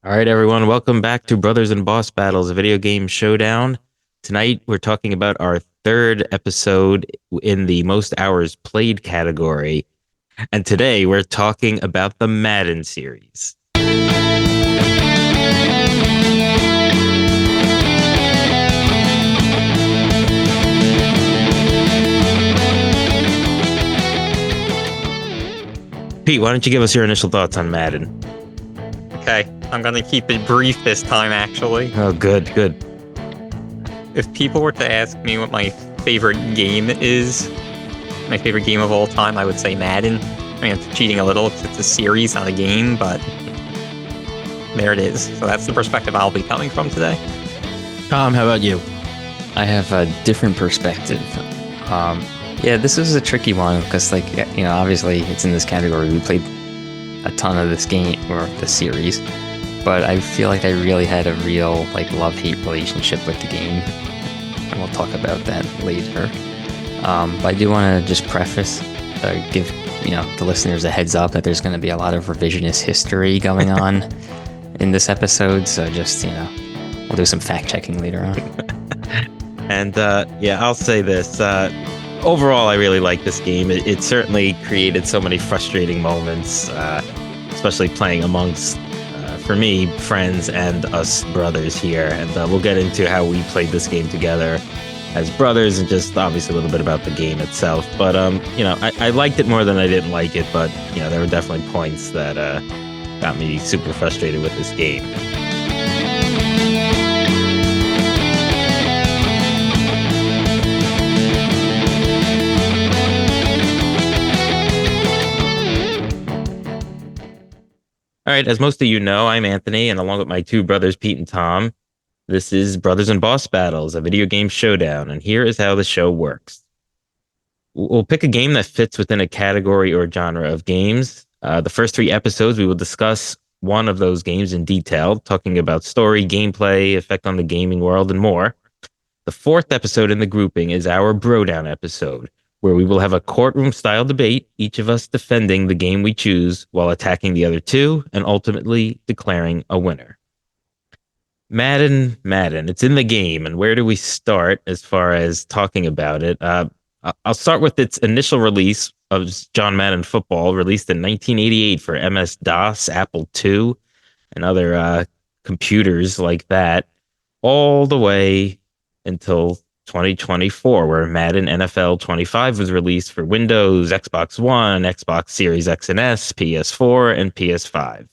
All right, everyone, welcome back to Brothers and Boss Battles, a video game showdown. Tonight, we're talking about our third episode in the most hours played category. And today, we're talking about the Madden series. Pete, why don't you give us your initial thoughts on Madden? Okay, I'm going to keep it brief this time, actually. Oh, good. If people were to ask me what my favorite game is, my favorite game of all time, I would say Madden. I mean, it's cheating a little because it's a series, not a game, but there it is. So that's the perspective I'll be coming from today. Tom, how about you? I have a different perspective. This was a tricky one because, obviously it's in this category. We played a ton of this game or the series, but I feel like I really had a real love-hate relationship with the game, and we'll talk about that later. But I do want to just preface, give the listeners a heads up that there's going to be a lot of revisionist history going on in this episode. So just we'll do some fact checking later on. And I'll say this. Overall, I really like this game. It certainly created so many frustrating moments, especially playing amongst, for me, friends and us brothers here. And we'll get into how we played this game together as brothers and just obviously a little bit about the game itself. But, I liked it more than I didn't like it. But, there were definitely points that got me super frustrated with this game. All right, as most of you know, I'm Anthony, and along with my two brothers, Pete and Tom, this is Brothers and Boss Battles, a video game showdown, and here is how the show works. We'll pick a game that fits within a category or genre of games. The first three episodes, we will discuss one of those games in detail, talking about story, gameplay, effect on the gaming world, and more. The fourth episode in the grouping is our Brodown episode, where we will have a courtroom-style debate, each of us defending the game we choose while attacking the other two and ultimately declaring a winner. Madden, it's in the game, and where do we start as far as talking about it? I'll start with its initial release of John Madden Football, released in 1988 for MS-DOS, Apple II, and other computers like that, all the way until 2024, where Madden NFL 25 was released for Windows, Xbox One, Xbox Series X and S, PS4, and PS5.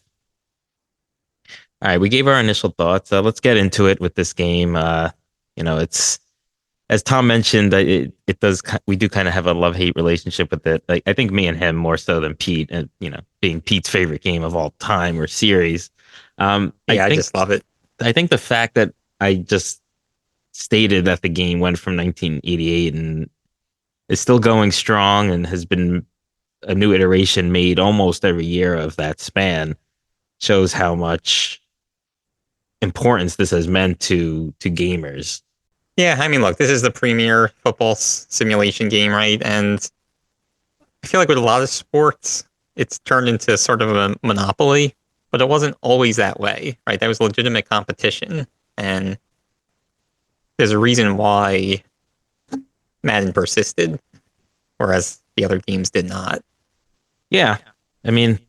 All right, we gave our initial thoughts. Let's get into it with this game. It's, as Tom mentioned, it does. We do kind of have a love-hate relationship with it. I think me and him more so than Pete, and being Pete's favorite game of all time or series. I just love it. I think the fact that I just stated that the game went from 1988 and is still going strong and has been a new iteration made almost every year of that span shows how much importance this has meant to gamers. Yeah, I mean, look, this is the premier football simulation game, right? And I feel like with a lot of sports, it's turned into sort of a monopoly, but it wasn't always that way, right? There was legitimate competition, and there's a reason why Madden persisted, whereas the other games did not. Yeah. I mean,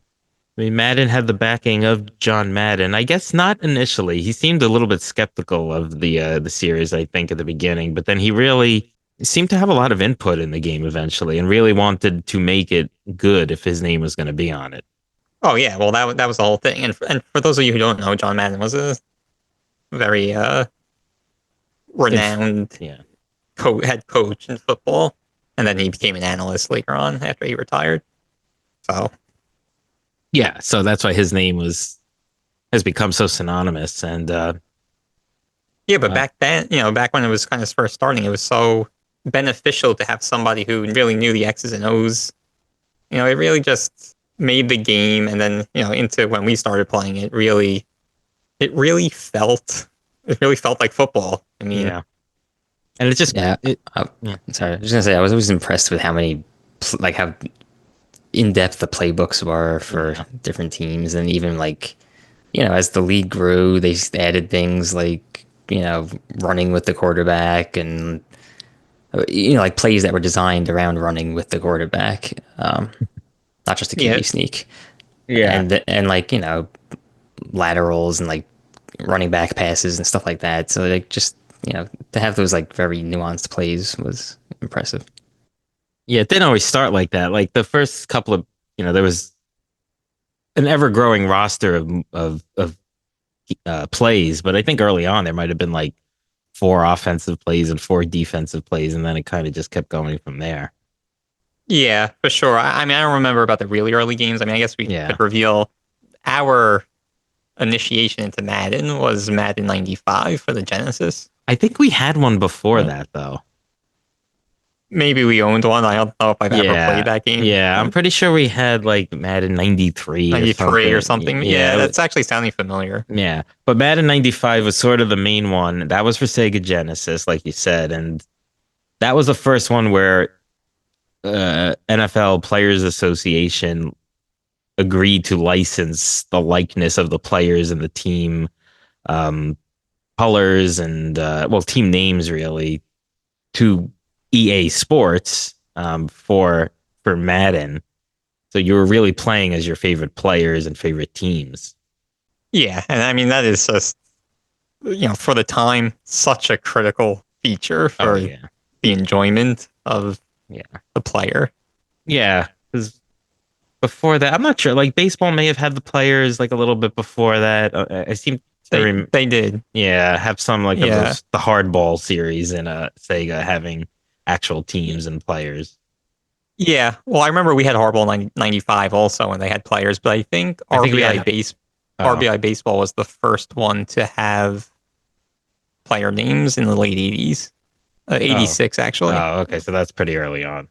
Madden had the backing of John Madden. I guess not initially. He seemed a little bit skeptical of the series, I think, at the beginning, but then he really seemed to have a lot of input in the game eventually and really wanted to make it good if his name was going to be on it. Oh, yeah. Well, that was the whole thing. And for those of you who don't know, John Madden was a very renowned head coach in football, and then he became an analyst later on after he retired. So that's why his name has become so synonymous. And but back then, back when it was kind of first starting, it was so beneficial to have somebody who really knew the X's and O's. It really just made the game, and then into when we started playing it, it really felt like football. I mean, yeah. And it's just sorry, I was gonna say I was always impressed with how many how in depth the playbooks were for different teams, and even as the league grew, they added things like, running with the quarterback and, like plays that were designed around running with the quarterback, not just a Yeah, QB sneak. Yeah. And like, laterals and like running back passes and stuff like that. So like just, to have those like very nuanced plays was impressive. Yeah, it didn't always start like that. Like the first couple of, there was an ever growing roster of plays, but I think early on there might have been like four offensive plays and four defensive plays, and then it kind of just kept going from there. yeah, for sure. I mean, I don't remember about the really early games. I mean, I guess we Yeah. could reveal our initiation into Madden was Madden 95 for the Genesis. I think we had one before that though. Maybe we owned one. I don't know if I've ever Yeah. played that game. Yeah, I'm pretty sure we had like Madden 93 or 93 or something. something. Yeah, that's actually sounding familiar. Yeah, but Madden 95 was sort of the main one. That was for Sega Genesis, like you said, and that was the first one where NFL Players Association agreed to license the likeness of the players and the team um, colors and team names really to EA Sports for Madden. So you were really playing as your favorite players and favorite teams. Yeah, and I mean that is just for the time such a critical feature for the enjoyment of the player. Yeah, because before that, I'm not sure. Like baseball may have had the players like a little bit before that. I seem to they did. Yeah, have some like of those, the hardball series in Sega having actual teams and players. Yeah, well, I remember we had Hardball 95 also, and they had players, but I think RBI Baseball was the first one to have player names in the late 80s. 86, actually. Oh, okay, so that's pretty early on.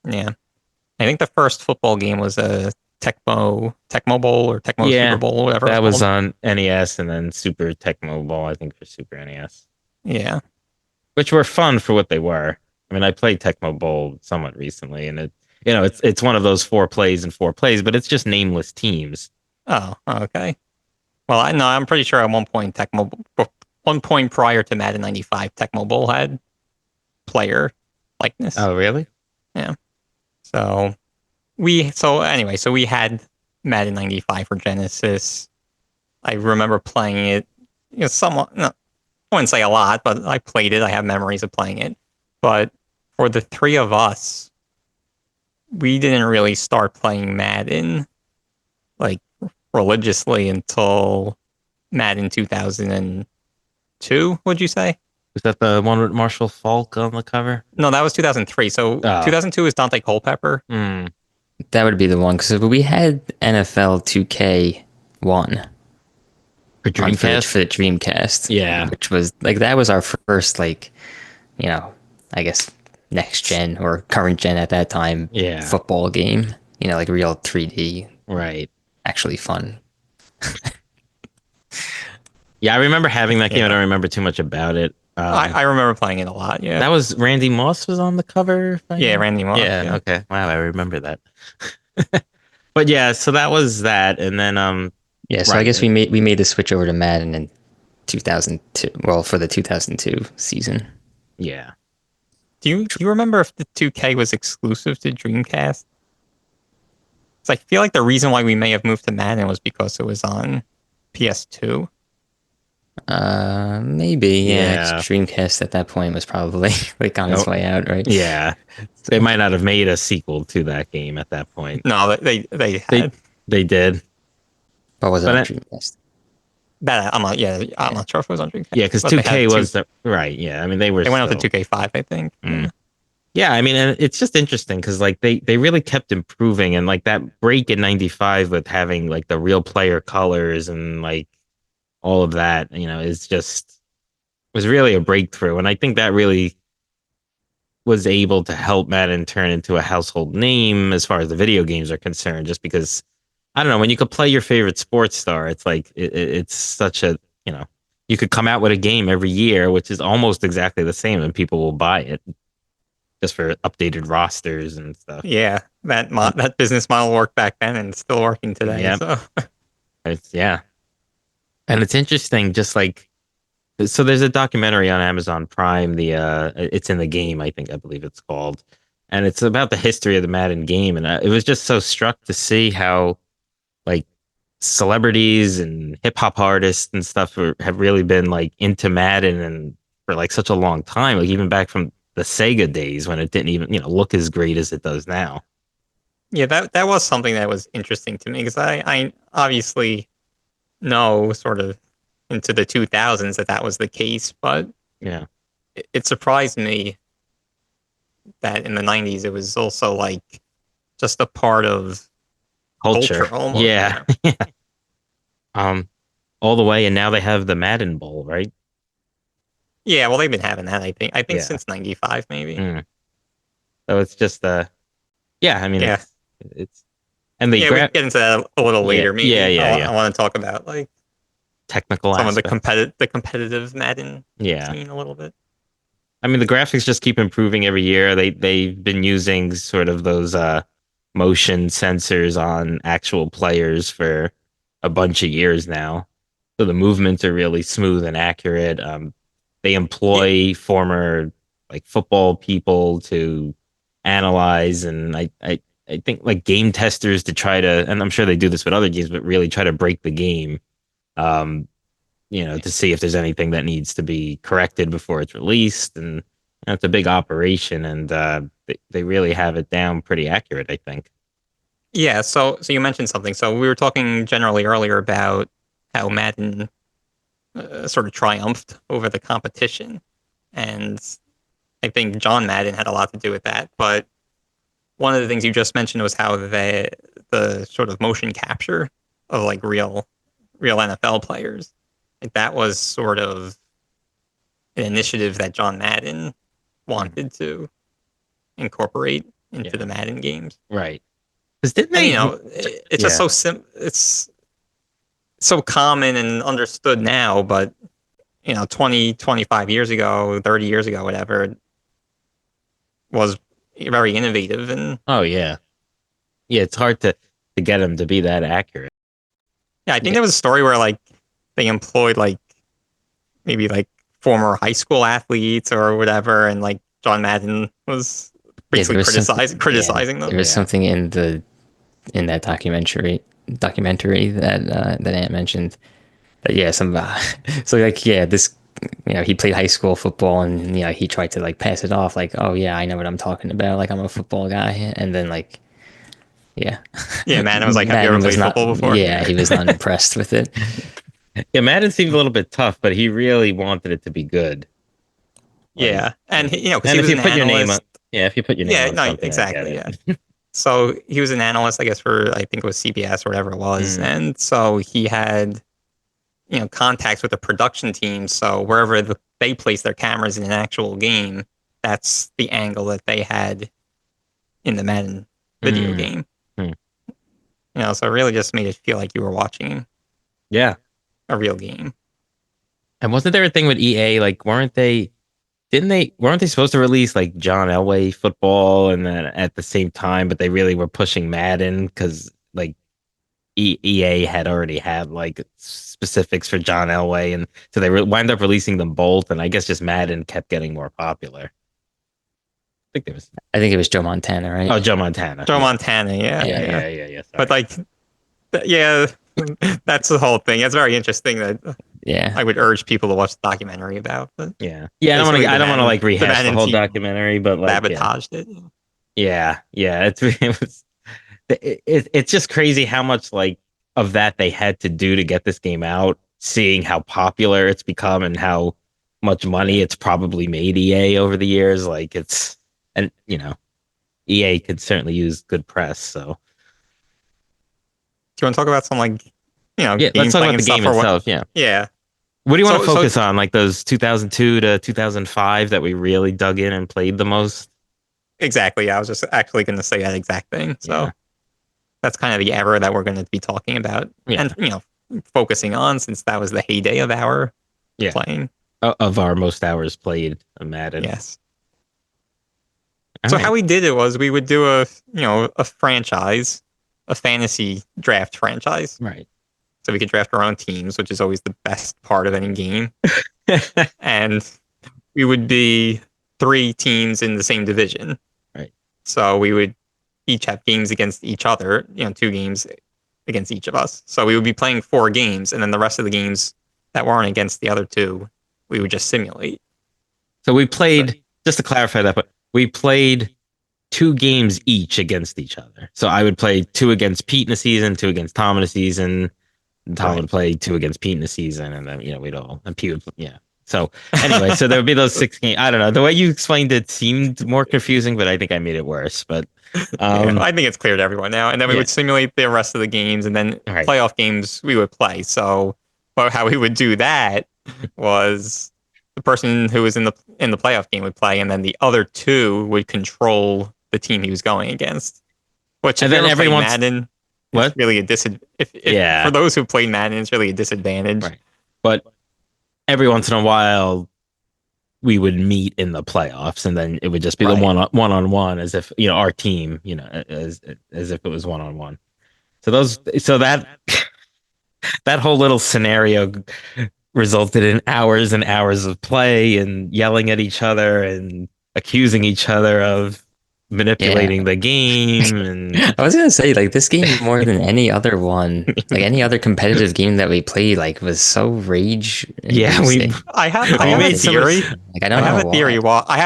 Yeah. I think the first football game was a Tecmo Bowl or Tecmo Super Bowl, whatever. That was on NES and then Super Tecmo Bowl, I think, for Super NES. Yeah. Which were fun for what they were. I mean, I played Tecmo Bowl somewhat recently, and it's one of those 4 plays and 4 plays, but it's just nameless teams. Oh, okay. Well, I'm pretty sure at one point prior to Madden 95, Tecmo Bowl had player likeness. Oh, really? Yeah. So we had Madden 95 for Genesis. I remember playing it, somewhat. No, I wouldn't say a lot, but I played it. I have memories of playing it. But for the three of us, we didn't really start playing Madden like religiously until Madden 2002, would you say? Was that the one with Marshall Falk on the cover? No, that was 2003. So 2002 is Dante Culpepper. That would be the one, because we had NFL 2K1 for Dreamcast. For the Dreamcast. Yeah. Which was like, that was our first, like, I guess next gen or current gen at that time football game. Like real 3D. Right. Actually fun. Yeah, I remember having that game. I don't remember too much about it. I remember playing it a lot. Yeah, that was Randy Moss was on the cover. Randy Moss. Yeah. Okay. Wow, I remember that. But yeah, so that was that, and then So I guess we made the switch over to Madden in 2002. Well, for the 2002 season. Yeah. Do you remember if the 2K was exclusive to Dreamcast? So I feel like the reason why we may have moved to Madden was because it was on PS2. Maybe, yeah. Dreamcast at that point was probably like on its way out, right? Yeah, they might not have made a sequel to that game at that point. No, they did. But was it on Dreamcast? I'm not sure if it was on Dreamcast. Yeah, because 2K was right. Yeah, I mean they went up to 2K5, I think. Yeah, I mean, and it's just interesting because like they really kept improving, and like that break in '95 with having like the real player colors and like all of that, was really a breakthrough. And I think that really was able to help Madden turn into a household name as far as the video games are concerned, just because, I don't know, when you could play your favorite sports star, it's like, it's such a, you could come out with a game every year, which is almost exactly the same, and people will buy it just for updated rosters and stuff. Yeah, that business model worked back then and it's still working today. Yeah. So. Yeah. And it's interesting, just like so. There's a documentary on Amazon Prime. It's in the game, I believe it's called, and it's about the history of the Madden game. And it was just so struck to see how like celebrities and hip hop artists and stuff have really been like into Madden and for like such a long time, like even back from the Sega days when it didn't even look as great as it does now. Yeah, that was something that was interesting to me because I obviously know sort of into the 2000s that was the case, but Yeah, it surprised me that in the 90s it was also like just a part of culture. culture almost. Yeah, Yeah. um, all the way, and now they have the Madden Bowl, right? Yeah, well they've been having that I think Yeah. since 95 maybe. Mm. So it's just yeah. I mean, Yeah. it's and the Yeah, we can get into that a little yeah, later yeah, maybe. yeah, yeah. I want to talk about like Technical some of aspects. the competitive Madden Yeah. scene a little bit. I mean, the graphics just keep improving every year. They've been using sort of those motion sensors on actual players for a bunch of years now. So the movements are really smooth and accurate. They Yeah, employ former like football people to analyze, and I think like game testers to try to, and I'm sure they do this with other games, but really try to break the game. Um, to see if there's anything that needs to be corrected before it's released. And it's a big operation, and they really have it down pretty accurate, I think. yeah. So you mentioned something. So we were talking generally earlier about how Madden sort of triumphed over the competition, and I think John Madden had a lot to do with that. But one of the things you just mentioned was how the sort of motion capture of like real NFL players, like that was sort of an initiative that John Madden Mhm. wanted to incorporate into Yeah, the Madden games. right. Because didn't And they? it's just Yeah, it's so common and understood now, but 20, 25 years ago, 30 years ago, whatever, was very innovative. And oh yeah, yeah. It's hard to get them to be that accurate. yeah, I think Yeah, there was a story where like they employed like maybe like former high school athletes or whatever, and like John Madden was Yeah, there basically was something. Yeah, criticizing there them. was yeah. something in that documentary that Ant mentioned. But yeah, some so like yeah, this he played high school football and he tried to like pass it off like, oh yeah, I know what I'm talking about, like I'm a football guy, and then like yeah, Yeah, Madden was like, "Have you ever Madden was played not, football before?" yeah, Yeah, he was not impressed with it. Yeah, Madden seemed a little bit tough, but he really wanted it to be good. Like, yeah, and because he and if was you an put your name on, analyst. yeah, if you put your name Yeah, on no, something, I get exactly. Yeah. it. So he was an analyst, I guess, for I think it was CBS or whatever it was, Mm, and so he had contacts with the production team. So wherever they place their cameras in an actual game, that's the angle that they had in the Madden video mm, game. mm. So it really just made it feel like you were watching Yeah. a real game. And wasn't there a thing with EA? Like, weren't they supposed to release like John Elway football and then at the same time, but they really were pushing Madden because like EA had already had like specifics for John Elway. And so they wind up releasing them both. And I guess just Madden kept getting more popular. I think there was, I think it was Joe Montana, right? oh, Joe Montana. Joe Yeah. Montana, yeah, Yeah. yeah. Yeah. Yeah. Yeah. But Sorry. like, yeah, that's the whole thing. It's very interesting that Yeah, I would urge people to watch the documentary about. But Yeah. Yeah. basically, I don't want to like The rehash the Madden whole team documentary, but like, yeah. sabotaged it. Yeah. Yeah. It was, it's just crazy how much like of that they had to do to get this game out, seeing how popular it's become and how much money it's probably made EA over the years. Like and EA could certainly use good press. So Do you want to talk about some like yeah, let's talk gameplay about and the stuff game or what? itself. Yeah. Yeah. What do you want to So focus on? Like those 2002 to 2005 that we really dug in and played the most? exactly. Yeah, I was just actually going to say that exact thing. So Yeah. that's kind of the era that we're going to be talking about, Yeah. and focusing on since that was the heyday of our Yeah. playing. Of our most hours played of Madden. Yes. All So right. how we did it was we would do a franchise, a fantasy draft franchise. Right. so we could draft our own teams, which is always the best part of any game. And we would be 3 teams in the same division. Right. So we would each have games against each other, 2 games against each of us. So we would be playing 4 games, and then the rest of the games that weren't against the other 2, we would just simulate. So we played, just to clarify that, but we played 2 games each against each other. So I would play 2 against Pete in a season, 2 against Tom in a season. And Tom would play 2 against Pete in a season, and then we'd all and Pete would, So anyway, so there would be those 6 games. I don't know. The way you explained it seemed more confusing, but I think I made it worse. But I think it's clear to everyone now. And then we would simulate the rest of the games, and then playoff games we would play. So, how we would do that was the person who was in the playoff game would play, and then the other 2 would control the team he was going against. Which, and then everyone's Madden, what really a disadvantage. For those who play Madden, it's really a disadvantage. Right. But every once in a while, we would meet in the playoffs, and then it would just be the one-on-one, as if our team, as if it was one-on-one. So that that whole little scenario resulted in hours and hours of play and yelling at each other and accusing each other of manipulating the game. And I was gonna say, like, this game more than any other one, like any other competitive game that we played, like, was so rage. I have a theory. I have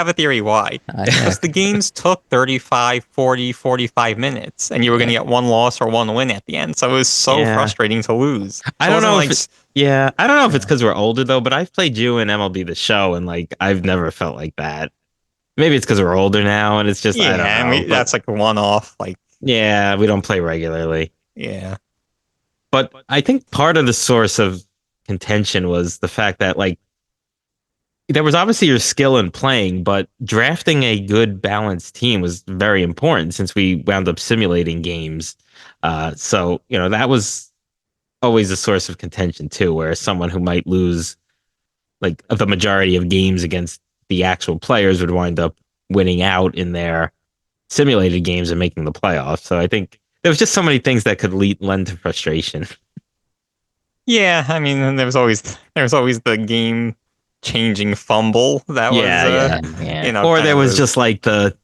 a theory why. Because the games took 35, 40, 45 minutes, and you were gonna get 1 loss or 1 win at the end. So it was so frustrating to lose. I don't know if it's because we're older though, but I've played you in MLB The Show, and like I've never felt like that. Maybe it's because we're older now, and it's just I don't know. That's like a one-off. Like, we don't play regularly. Yeah, but I think part of the source of contention was the fact that like there was obviously your skill in playing, but drafting a good balanced team was very important since we wound up simulating games. So that was always a source of contention too, where someone who might lose like the majority of games against the actual players would wind up winning out in their simulated games and making the playoffs. So I think there was just so many things that could lend to frustration. Yeah, I mean, there was always the game changing fumble that was or there was just like the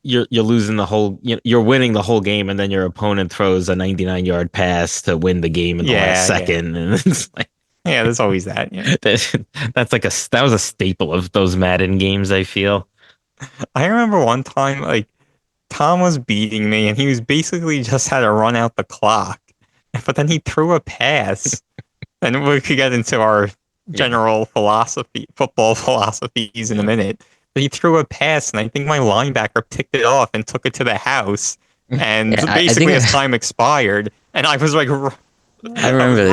you're losing the whole, you're winning the whole game, and then your opponent throws a 99-yard pass to win the game in the last second, and it's like. Yeah, there's always that. Yeah. That was a staple of those Madden games, I feel. I remember one time, like, Tom was beating me, and he was basically just had to run out the clock. But then he threw a pass, and we could get into our general football philosophies in a minute. But he threw a pass, and I think my linebacker picked it off and took it to the house. And basically, his time expired, and I was like. I remember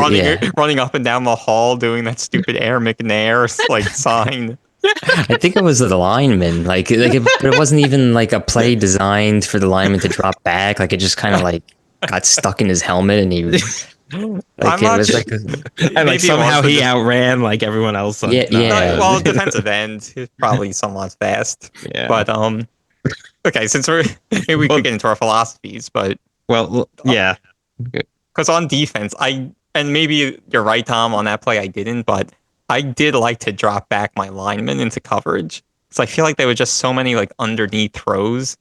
running up and down the hall doing that stupid Air McNair like sign. I think it was the lineman, but it wasn't even like a play designed for the lineman to drop back. Like it just kind of like got stuck in his helmet, and he somehow he outran like everyone else. Well, defensive end, he's probably somewhat fast. Yeah. But okay, since we could get into our philosophies, but yeah. Because on defense, and maybe you're right, Tom, on that play I didn't, but I did like to drop back my linemen into coverage. So I feel like there were just so many like underneath throws.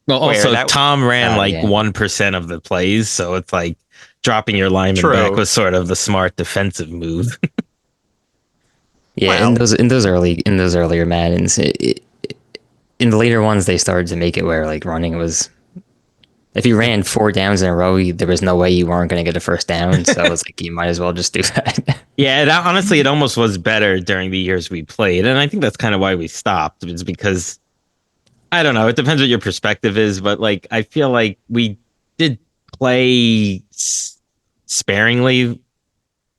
Well, also Tom ran 1% of the plays, so it's like dropping your lineman back was sort of the smart defensive move. In those earlier Maddens, in the later ones they started to make it where like running was. If you ran 4 downs in a row, there was no way you weren't going to get a first down. So it's like, you might as well just do that. Yeah, honestly, it almost was better during the years we played. And I think that's kind of why we stopped. It's because, I don't know, it depends what your perspective is. But like, I feel like we did play sparingly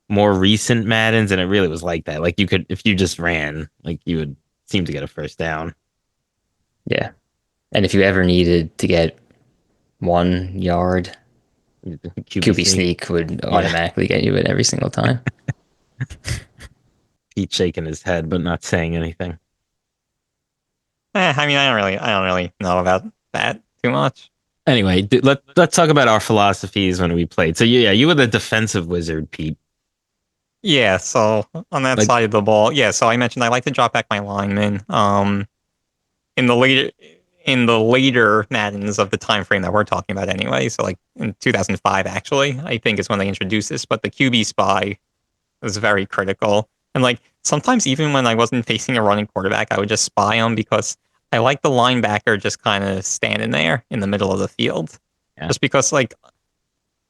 more recent Maddens. And it really was like that. Like you could, if you just ran, like you would seem to get a first down. Yeah. And if you ever needed to get 1 yard, QB sneak would automatically get you it every single time. He's shaking his head but not saying anything. I mean, I don't really know about that too much. Anyway, let's talk about our philosophies when we played. So yeah, you were the defensive wizard, Pete. Yeah, so on that Like, side of the ball, yeah. So I mentioned I like to drop back my linemen. In the later Maddens of the time frame that we're talking about anyway. So like in 2005, actually, I think is when they introduced this. But the QB spy was very critical. And like sometimes even when I wasn't facing a running quarterback, I would just spy him because I like the linebacker just kind of standing there in the middle of the field. Yeah. Just because like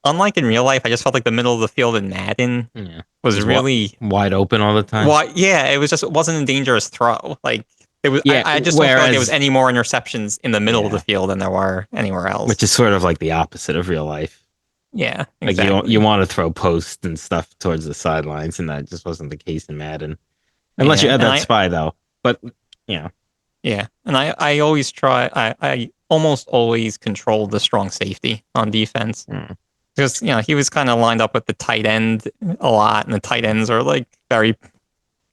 unlike in real life, I just felt like the middle of the field in Madden yeah, was just really wide open all the time. why yeah, it wasn't a dangerous throw. Like it was Yeah, I just don't feel like there was whereas any more interceptions in the middle of the Yeah. field than there were anywhere else. which is sort of like the opposite of real life. yeah, Like exactly. you want to throw posts and stuff towards the sidelines, and that just wasn't the case in Madden, unless you yeah, had and that spy though. But yeah, yeah, and I always try. I almost always control the strong safety on defense Mm. because he was kind of lined up with the tight end a lot, and the tight ends are like very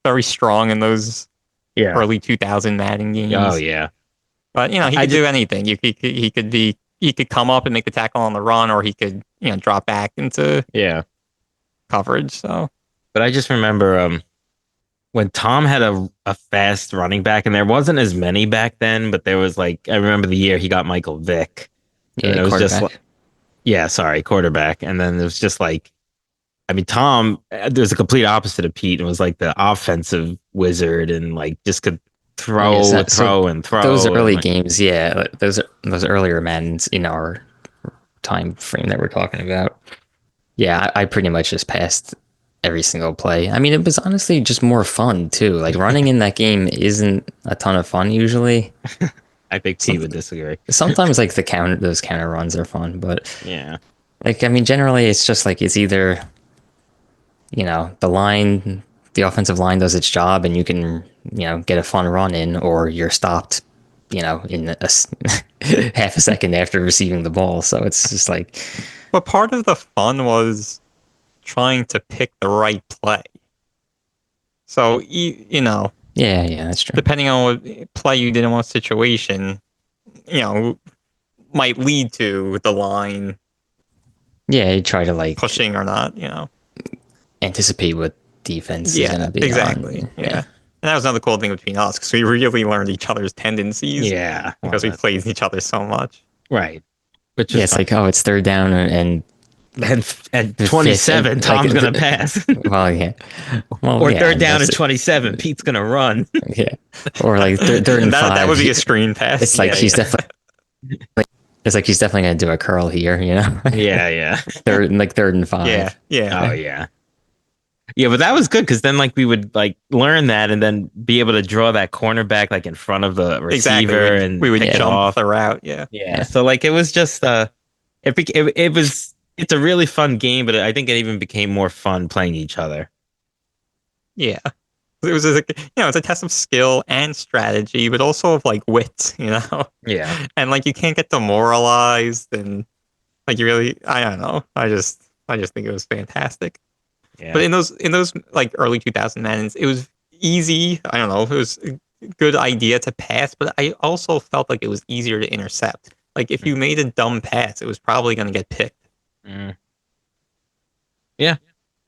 very strong in those yeah, early 2000 Madden games. oh yeah, But he I could just do anything. He could come up and make the tackle on the run, or he could drop back into yeah. coverage. So But I just remember when Tom had a fast running back, and there wasn't as many back then, but there was like I remember the year he got Michael Vick, and Yeah, it was just like quarterback. yeah, sorry, quarterback, and then it was just like I mean Tom, there's a complete opposite of Pete, and was like the offensive wizard, and like just could Yeah, throw, throw, and those throw, and early like games, yeah, those earlier Maddens in our time frame that we're talking about. Yeah, I pretty much just passed every single play. I mean, it was honestly just more fun too. Like running in that game isn't a ton of fun usually. I think Pete would disagree. Sometimes like those counter runs are fun, but Yeah, like I mean, generally it's just like it's either the offensive line does its job and you can get a fun run in, or you're stopped in half a second after receiving the ball. So it's just like but part of the fun was trying to pick the right play. So yeah, that's true. depending on what play you did in what situation, you know, might lead to the line Yeah, you try to like pushing or not. anticipate what defense is Yeah, gonna be exactly. on. Yeah. And that was another cool thing between us because we really learned each other's tendencies yeah, well, because we played each other so much. right. Which Yeah, is it's like, oh, it's third down and and the 27, fifth, Tom's like, gonna pass. well, yeah. Well, Or yeah, third down that's and 27, Pete's gonna run. yeah. Or like third and that five. would be a screen pass. It's like Yeah, he's yeah. definitely it's like he's definitely gonna do a curl here, Yeah, yeah. third and five. Yeah, yeah. Oh yeah. Yeah, but that was good because then like we would like learn that and then be able to draw that cornerback like in front of the Exactly. receiver and We would pick it jump off. the route. Yeah. Yeah. So like it was just it's a really fun game, but I think it even became more fun playing each other. Yeah. It was like, it's a test of skill and strategy, but also of like wit, Yeah. and like you can't get demoralized and like you really, I don't know. I just think it was fantastic. Yeah. But in those like early 2000 Maddens, it was easy. I don't know. It was a good idea to pass, but I also felt like it was easier to intercept. Like if you made a dumb pass, it was probably going to get picked. Mm. Yeah.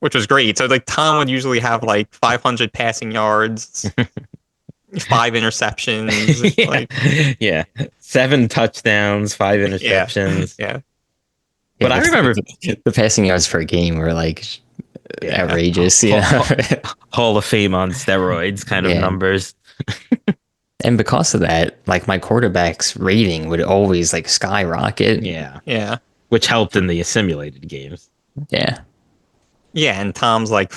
Which was great. So like Tom would usually have like 500 passing yards, 5 interceptions. yeah. Like, yeah. 7 touchdowns, 5 yeah, interceptions. yeah, But I remember the passing yards per game were like outrageous. Hall of Fame on steroids kind of Yeah. numbers. And because of that, like my quarterback's rating would always like skyrocket. Yeah. yeah, Which helped in the simulated games. Yeah. yeah. And Tom's like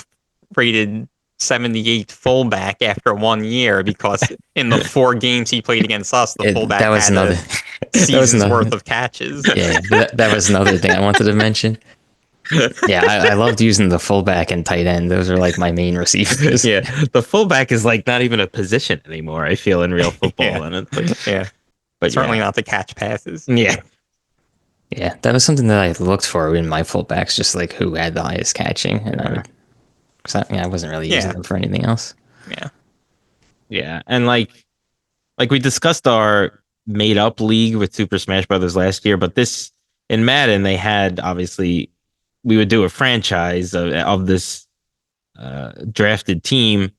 rated 78 fullback after 1 year because in the 4 games he played against us, the fullback that was had another a season's another- worth of catches. Yeah, that was another thing I wanted to mention. Yeah, I loved using the fullback and tight end. Those are like my main receivers. Yeah. The fullback is like not even a position anymore, I feel, in real football. Yeah. And it's like, Yeah, but certainly yeah. not to catch passes. Yeah. Yeah, that was something that I looked for in my fullbacks, just like who had the highest catching, and I wasn't really using Yeah. them for anything else. Yeah, Yeah. And like we discussed our made up league with Super Smash Brothers last year, but this in Madden they had obviously we would do a franchise of this drafted team,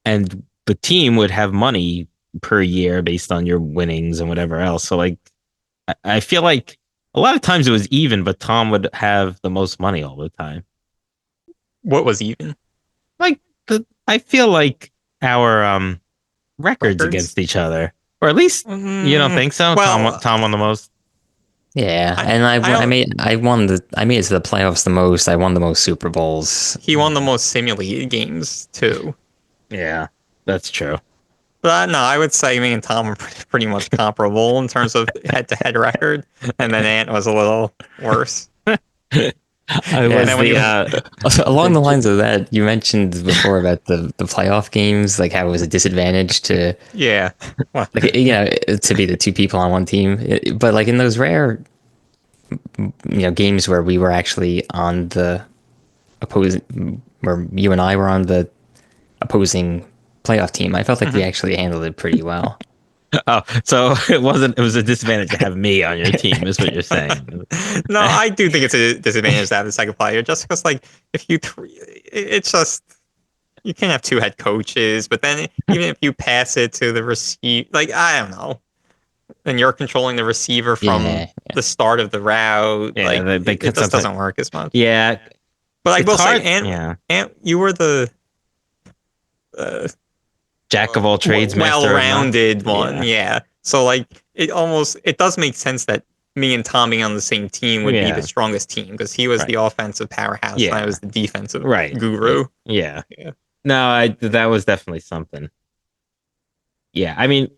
and the team would have money per year based on your winnings and whatever else. So like, I feel like a lot of times it was even, but Tom would have the most money all the time. What was even? Like I feel like our records Records? against each other, or at least you don't think so. Well, Tom won the most. Yeah, I- and I don't- I made it to the playoffs the most. I won the most Super Bowls. he won the most simulated games too. Yeah, that's true. But no, I would say me and Tom are pretty much comparable in terms of head-to-head record, and then Ant was a little worse. I Yeah, was then when the you- Along the lines of that, you mentioned before about the playoff games, like how it was a disadvantage to Yeah. Well, like to be the two people on one team. But like in those rare games where we were actually on the opposing, where you and I were on the opposing playoff team, I felt like we actually handled it pretty well. oh, so it was a disadvantage to have me on your team, is what you're saying. no, I do think it's a disadvantage to have the second player, just because like if it's just you can't have two head coaches, but then even if you pass it to the receiver, like I don't know, and you're controlling the receiver from the start of the route, Yeah, like they it just doesn't work as much. Yeah, But I it's will hard. say, Ant, you were the Jack of all trades, master of none. well-rounded one, Yeah. yeah. So like it does make sense that me and Tom being on the same team would be Yeah. the strongest team because he was Right. the offensive powerhouse and I Yeah. was the defensive Right. guru. Yeah. Yeah. No, that was definitely something. Yeah, I mean,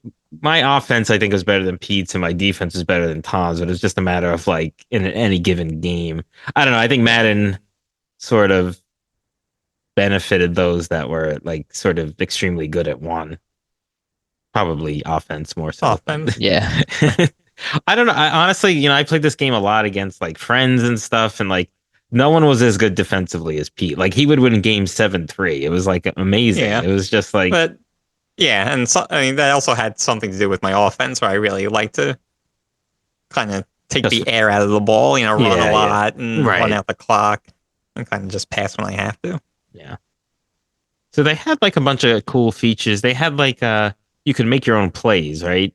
my offense I think was better than Pete's, and my defense was better than Tom's, but it's just a matter of like in any given game. I don't know. I think Madden sort of benefited those that were like sort of extremely good at one. Probably offense more so. Offense. Yeah. I don't know. I honestly, I played this game a lot against like friends and stuff, and like no one was as good defensively as Pete. Like he would win game 7-3. It was like amazing. Yeah. It was just like, But yeah, and so, I mean that also had something to do with my offense where I really like to kind of take the air out of the ball, run Yeah, a lot and Right. run out the clock and kind of just pass when I have to. yeah. So they had like a bunch of cool features. They had like you could make your own plays, right?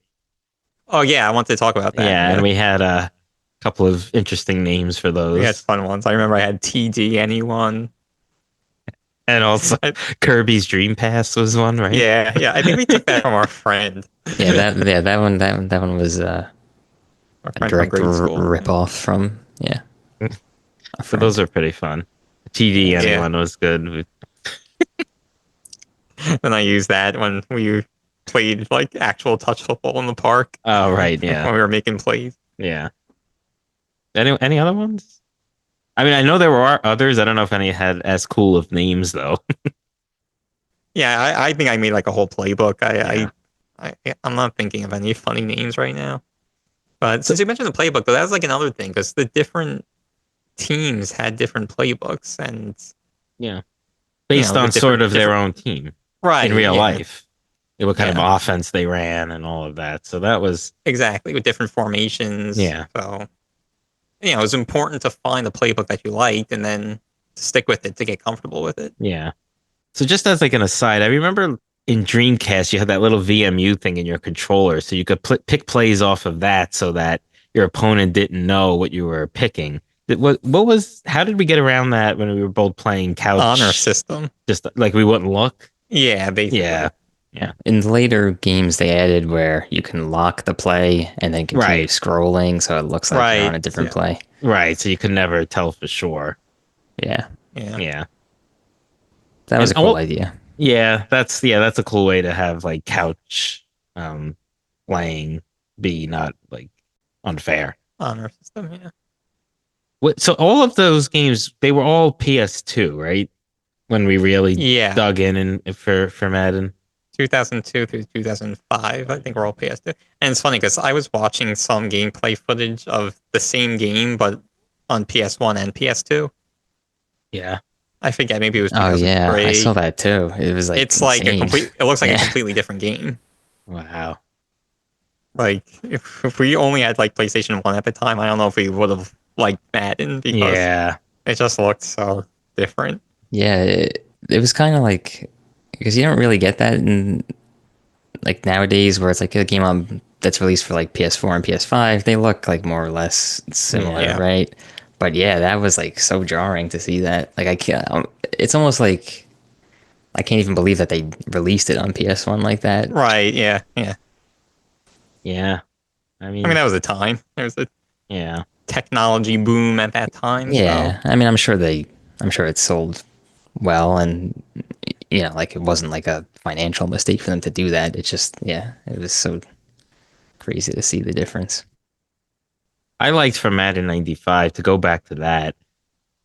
Oh yeah, I wanted to talk about that. Yeah, and we had a couple of interesting names for those. we had fun ones. I remember I had TD anyone. And also Kirby's Dream Pass was one, right? Yeah. I think we took that from our friend. That one was Our a friend from direct grade school. rip off from So those are pretty fun. TD Yeah. anyone was good. Then I used that when we played like actual touch football in the park. Oh, right, yeah. When we were making plays. Yeah. Any other ones? I mean, I know there were others. I don't know if any had as cool of names though. Yeah, I think I made like a whole playbook. Yeah. I'm not thinking of any funny names right now. But since you mentioned the playbook, though, that was like another thing because the different teams had different playbooks and Yeah. Based the on sort different- of their own team right in real yeah, life. What kind of Yeah. offense they ran and all of that. So that was exactly with different formations. Yeah. So it was important to find the playbook that you liked and then to stick with it to get comfortable with it. yeah. So just as like an aside, I remember in Dreamcast you had that little VMU thing in your controller, so you could pick plays off of that, so that your opponent didn't know what you were picking. What was? How did we get around that when we were both playing couch? Honor system. Just like we wouldn't look. Yeah, basically. Yeah. in the later games they added where you can lock the play and then continue Right. scrolling so it looks like you're on a different Yeah. play. Right. So you could never tell for sure. Yeah. Yeah. Yeah. That was a And cool all- idea. Yeah. That's a cool way to have like couch playing be not like unfair. Honor system, yeah. So all of those games, they were all PS2, right? When we really Yeah. dug in for Madden. 2002 through 2005, I think we're all PS2. And it's funny because I was watching some gameplay footage of the same game, but on PS1 and PS2. Yeah. I forget, maybe it was Oh yeah, I 2003. saw that too. It was like It's like insane. it looks like a Yeah. completely different game. Wow. Like, if we only had like PlayStation 1 at the time, I don't know if we would have liked Madden because Yeah. it just looked so different. Yeah, it was kind of like because you don't really get that in like nowadays where it's like a game on that's released for like PS4 and PS5. They look like more or less similar, Yeah. right? But yeah, that was like so jarring to see that. Like I can't. It's almost like I can't even believe that they released it on PS1 like that. Right, yeah, yeah. Yeah. I I mean, mean, that was a time. There was a yeah. technology boom at that time. Yeah, I mean, I'm sure it sold well, and you know, like it wasn't like a financial mistake for them to do that. It's just, yeah, it was so crazy to see the difference. I liked from Madden 95 to go back to that.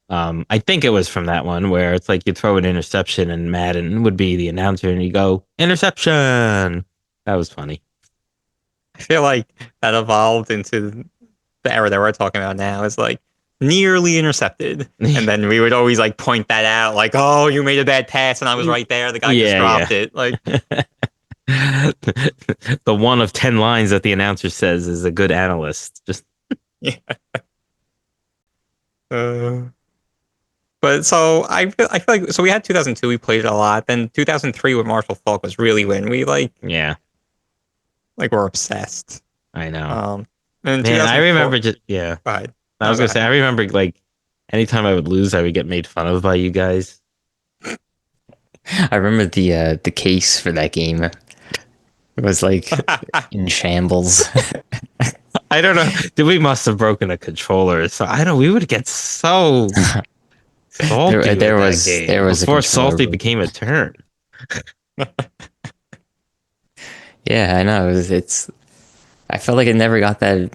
I think it was from that one where it's like you throw an interception and Madden would be the announcer and you go, interception. That was funny. I feel like that evolved into the era that we're talking about now. Is like nearly intercepted, and then we would always like point that out, like, "Oh, you made a bad pass, and I was right there. The guy just dropped it." Like, The one of 10 lines that the announcer says is a good analyst. Just yeah. But so I feel like so we had 2002. We played it a lot. Then 2003 with Marshall Falk was really when we yeah, like were obsessed. I know. And Man, I remember just yeah. Go ahead. I was No, gonna go say I ahead. remember like anytime I would lose, I would get made fun of by you guys. I remember the case for that game. It was like in shambles. I don't know. We must have broken a controller. So I don't. We would get so salty. There- with there that was- game there was a before controller salty broke. became a term. Yeah, I know. It's. I felt like it never got that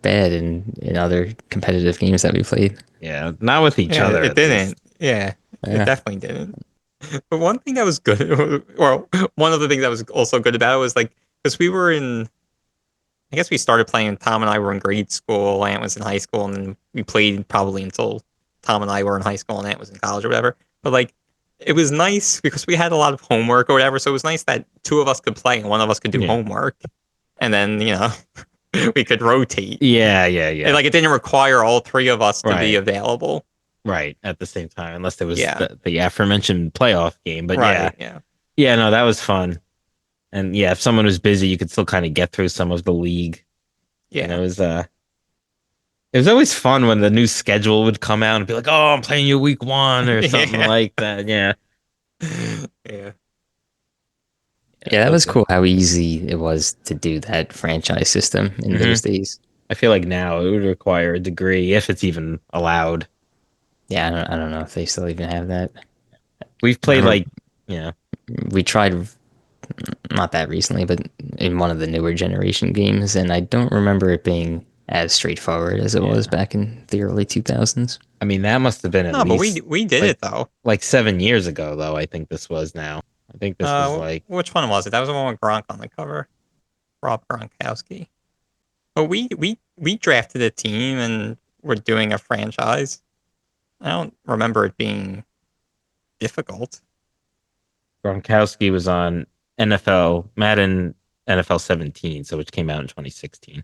bad in other competitive games that we played. Yeah, not with each Yeah, other. it at didn't. least. Yeah, Yeah. it definitely didn't. But one thing that was good, or one of the things that was also good about it was like, because we were in, I guess we started playing, Tom and I were in grade school, Ant was in high school, and then we played probably until Tom and I were in high school and Ant was in college or whatever. But like, it was nice because we had a lot of homework or whatever, so it was nice that two of us could play and one of us could do Yeah. homework. And then, we could rotate. Yeah. And like, it didn't require all three of us to Right. be available. Right at the same time, unless there was Yeah. the aforementioned playoff game. But Right. Yeah. yeah, no, that was fun. And yeah, if someone was busy, you could still kind of get through some of the league. Yeah. And it was always fun when the new schedule would come out and be like, "Oh, I'm playing you week 1" or something Yeah. like that. Yeah, Yeah. Yeah, that was cool how easy it was to do that franchise system in Mhm. those days. I feel like now it would require a degree if it's even allowed. Yeah, I don't know if they still even have that. We've played Remember- like yeah, We tried not that recently, but in one of the newer generation games, and I don't remember it being as straightforward as it was back in the early 2000s. I mean that must have been at No, but least we did like- it though. like 7 years ago, though. I think this was now. I think this was like Which one was it? That was the one with Gronk on the cover. Rob Gronkowski. But we drafted a team and we're doing a franchise. I don't remember it being difficult. Gronkowski was on Madden NFL 17, so which came out in 2016,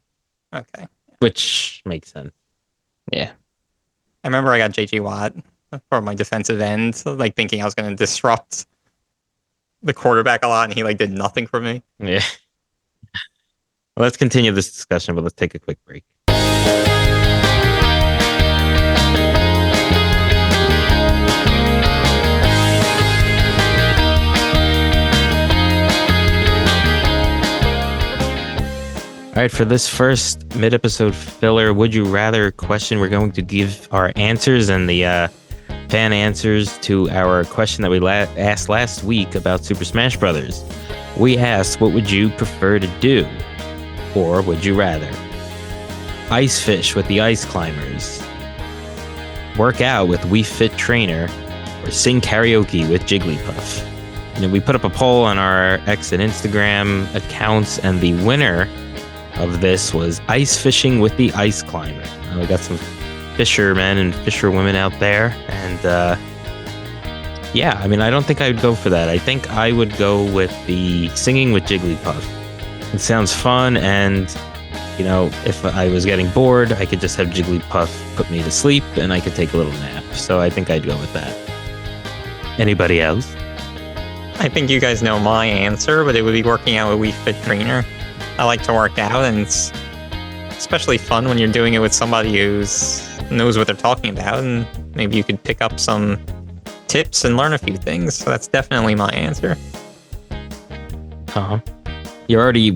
Okay. which makes sense. Yeah. I remember I got JJ Watt for my defensive end, like thinking I was going to disrupt the quarterback a lot, and he like did nothing for me. Yeah. Well, let's continue this discussion, but let's take a quick break. All right, for this first mid-episode filler, would you rather question, we're going to give our answers and the fan answers to our question that we asked last week about Super Smash Brothers. We asked, what would you prefer to do? Or would you rather ice fish with the ice climbers, work out with Wii Fit Trainer, or sing karaoke with Jigglypuff? And we put up a poll on our X and Instagram accounts, and the winner of this was ice fishing with the ice climber. We got some fishermen and fisherwomen out there, and yeah, I mean, I don't think I'd go for that. I think I would go with the singing with Jigglypuff. It sounds fun, and if I was getting bored, I could just have Jigglypuff put me to sleep, and I could take a little nap. So I think I'd go with that. Anybody else? I think you guys know my answer, but it would be working out with Wii Fit Trainer. I like to work out, and it's especially fun when you're doing it with somebody who knows what they're talking about, and maybe you could pick up some tips and learn a few things. So that's definitely my answer. You already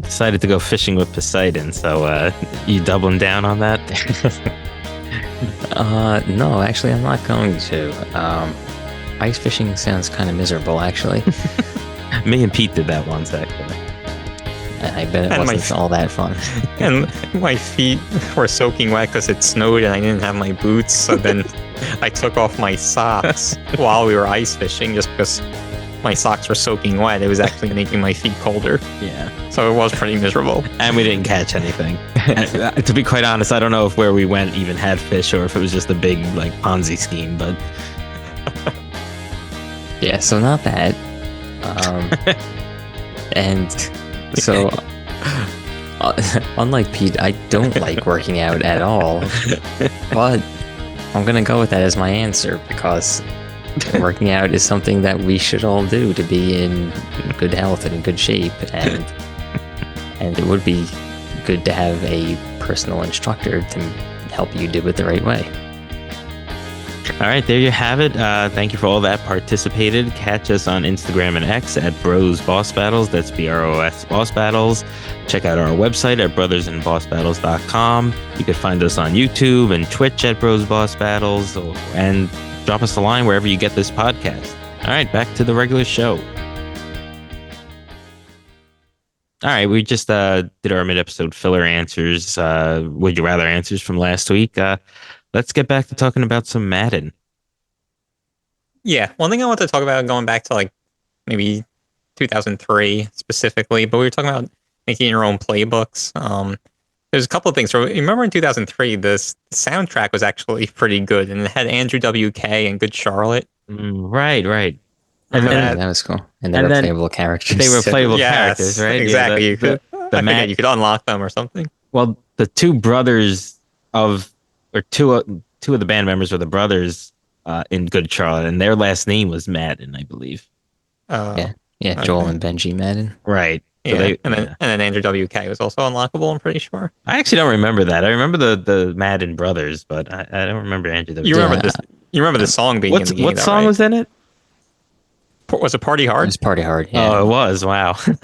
decided to go fishing with Poseidon, so you doubling down on that? No, actually, I'm not going to. Ice fishing sounds kind of miserable, actually. Me and Pete did that once, actually. I bet it wasn't all that fun. And my feet were soaking wet because it snowed and I didn't have my boots. So then I took off my socks while we were ice fishing just because my socks were soaking wet. It was actually making my feet colder. Yeah. So it was pretty miserable. And we didn't catch anything. To be quite honest, I don't know if where we went even had fish or if it was just a big Ponzi scheme, but... Yeah, so not that. And so, unlike Pete, I don't like working out at all. But I'm going to go with that as my answer because working out is something that we should all do to be in good health and good shape. And it would be good to have a personal instructor to help you do it the right way. All right, there you have it. Thank you for all that participated. Catch us on Instagram and X at Bros Boss Battles. That's BROS Boss Battles. Check out our website at brothersandbossbattles.com. You can find us on YouTube and Twitch at Bros Boss Battles, and drop us a line wherever you get this podcast. All right, back to the regular show. All right, we just did our mid-episode filler answers, would you rather answers from last week. Let's get back to talking about some Madden. Yeah, one thing I want to talk about going back to maybe 2003 specifically, but we were talking about making your own playbooks. There's a couple of things. Remember in 2003, the soundtrack was actually pretty good, and it had Andrew WK and Good Charlotte. Right. And that was cool. And they were playable characters. They were playable characters, right? Exactly. Yeah, you could unlock them or something. Well, the two brothers two of the band members were the brothers in Good Charlotte, and their last name was Madden, I believe. Yeah, Joel and Benji Madden. Right. So Yeah, and then Andrew WK was also unlockable, I'm pretty sure. I actually don't remember that. I remember the Madden brothers, but I don't remember Andrew WK. You remember this? You remember the song being in the game? What song was in it? Was it Party Hard? It was Party Hard, yeah. Oh, it was. Wow. Such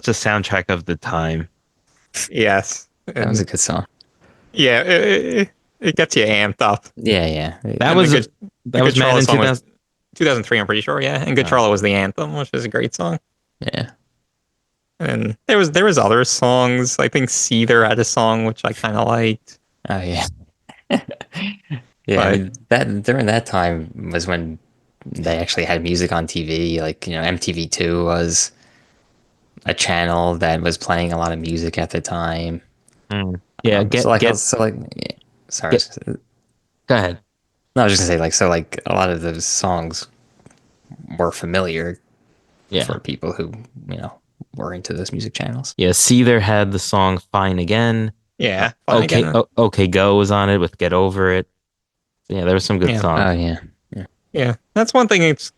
a soundtrack of the time. Yes. That was a good song. Yeah, it gets you amped up. Yeah. That was Madden 2003, I'm pretty sure, yeah. And Good Charlotte was the anthem, which is a great song. Yeah. And there was other songs. I think Seether had a song which I kind of liked. Oh, yeah. Yeah, that during that time was when they actually had music on TV. MTV2 was a channel that was playing a lot of music at the time. Yeah, sorry. Go ahead. No, I was just gonna say a lot of those songs were familiar for people who were into those music channels. Yeah, Seether had the song "Fine Again." Yeah, OK Go was on it with "Get Over It." Yeah, there were some good songs. Oh yeah. That's one thing that's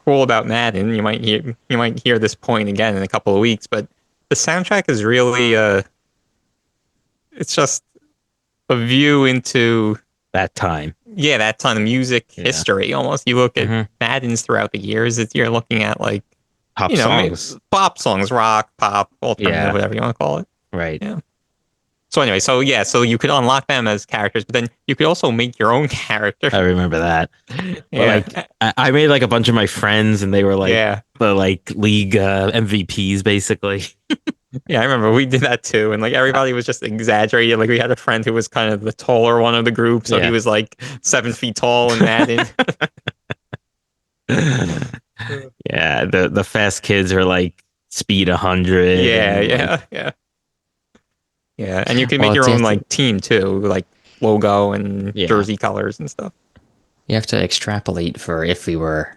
cool about Madden. You might hear this point again in a couple of weeks, but the soundtrack is really it's just a view into that time. Yeah, that time of music history almost. You look at Maddens throughout the years, you're looking at pop songs, rock, pop, alternative, whatever you want to call it. Right. Yeah. So anyway, so you could unlock them as characters, but then you could also make your own character. I remember that. Yeah. I made a bunch of my friends, and they were the league MVPs basically. Yeah, I remember we did that too, and everybody was just exaggerating. We had a friend who was kind of the taller one of the group, so he was 7 feet tall in Madden. Yeah, the fast kids are speed 100. Yeah. Yeah, and you can make your own team too, logo and jersey colors and stuff. You have to extrapolate for if we were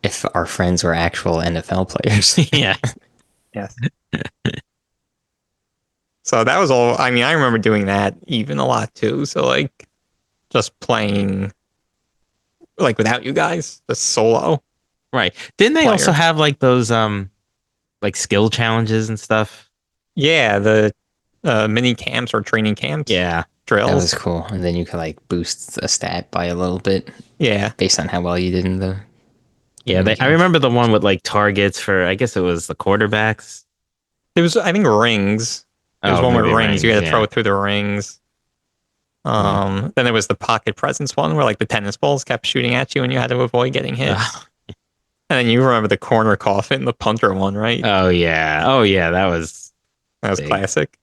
if our friends were actual NFL players. Yeah. Yes. So that was all. I mean, I remember doing that even a lot too. So like, just playing like without you guys, just solo Right. Didn't they also player. have like those like skill challenges and stuff? Yeah, the mini camps or training camps, Yeah. That was drills. cool. And then you could like boost a stat by a little bit Yeah, based on how well you did in the Yeah, mini I games. remember the one with like targets for I guess it was the quarterbacks. it was. I think rings. There was Oh, one with maybe rings. You rings, had to throw yeah. it through the rings. Yeah. Then there was the pocket presence one where like the tennis balls kept shooting at you and you had to avoid getting hit. Ugh. And then you remember the corner coffin, the punter one, right? Oh yeah. Oh yeah, that was That was big. classic.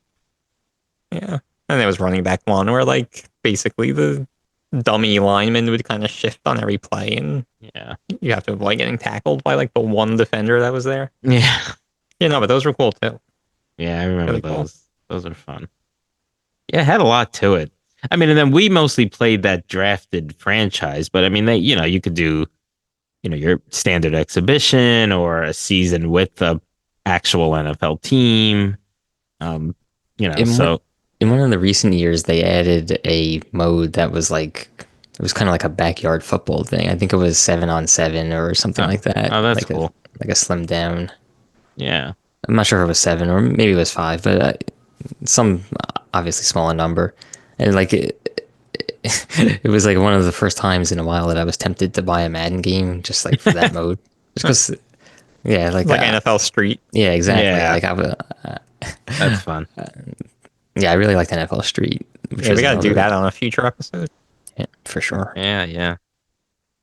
Yeah. And there was running back one where like basically the dummy lineman would kind of shift on every play and Yeah. you have to avoid getting tackled by like the one defender that was there. Yeah. Yeah, no, but those were cool too. Yeah, I remember Really cool. those. Those are fun. Yeah, it had a lot to it. I mean, and then we mostly played that drafted franchise, but I mean, you could do, your standard exhibition or a season with the actual NFL team. Um, In one, so in one of the recent years, they added a mode that was like it was kind of like a backyard football thing. I think it was 7-on-7 or something oh, like that. oh, that's Like a cool. like a slim down. Yeah. I'm not sure if it was 7 or maybe it was 5, but some obviously smaller number. And like it was like one of the first times in a while that I was tempted to buy a Madden game just like for that mode. Just because, yeah, like Like NFL Street. yeah, exactly. Yeah. Like That's fun. yeah, I really liked NFL Street, which Yeah, was we got to do another that on a future episode. yeah, for sure. Yeah, yeah.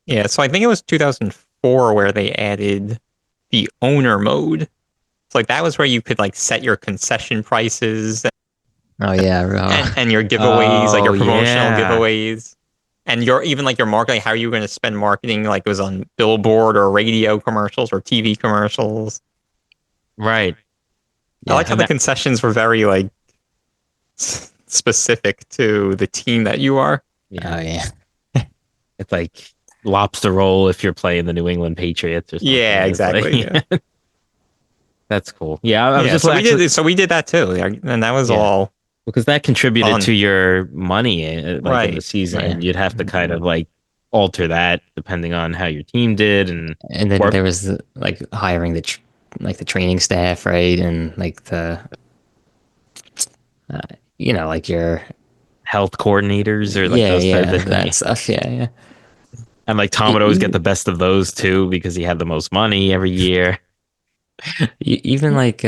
Yeah, so I think it was 2004 where they added the owner mode. So like that was where you could like set your concession prices Oh yeah, and your giveaways, like Oh, your promotional yeah. giveaways. And your even like your marketing, how are you going to spend marketing like it was on billboard or radio commercials or TV commercials. Right. I like how and the that- concessions were very like specific to the team that you are. oh yeah. yeah. It's like lobster roll if you're playing the New England Patriots or something. Yeah, It's exactly. like- Yeah. That's cool. Yeah, I was Yeah, just so actually, we did that too. Yeah, and that was Yeah. all because that contributed fun. to your money like in the Right. season, Yeah. and you'd have to kind of like alter that depending on how your team did and And then Or- there was like hiring like the training staff, right? And like the like your health coordinators or like yeah, those yeah, type of that things. stuff. Yeah, yeah. And like Tom would always get the best of those too because he had the most money every year. Even like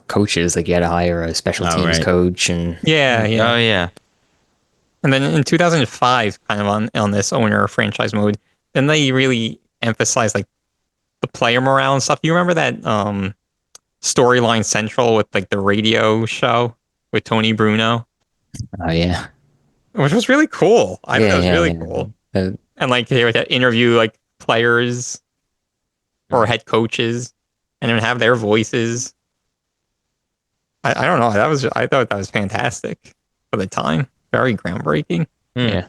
coaches, like you had to hire a special Oh, teams right. coach and yeah, yeah. Oh yeah. And then in 2005, kind of on this owner franchise mode, then they really emphasized like the player morale and stuff. You remember that Storyline Central with like the radio show with Tony Bruno, oh yeah. which was really cool. I thought Yeah, it was yeah, really yeah. cool. Uh, And like they would interview like players or head coaches and then have their voices. I don't know. I thought that was fantastic for the time. Very groundbreaking. Hmm. Yeah.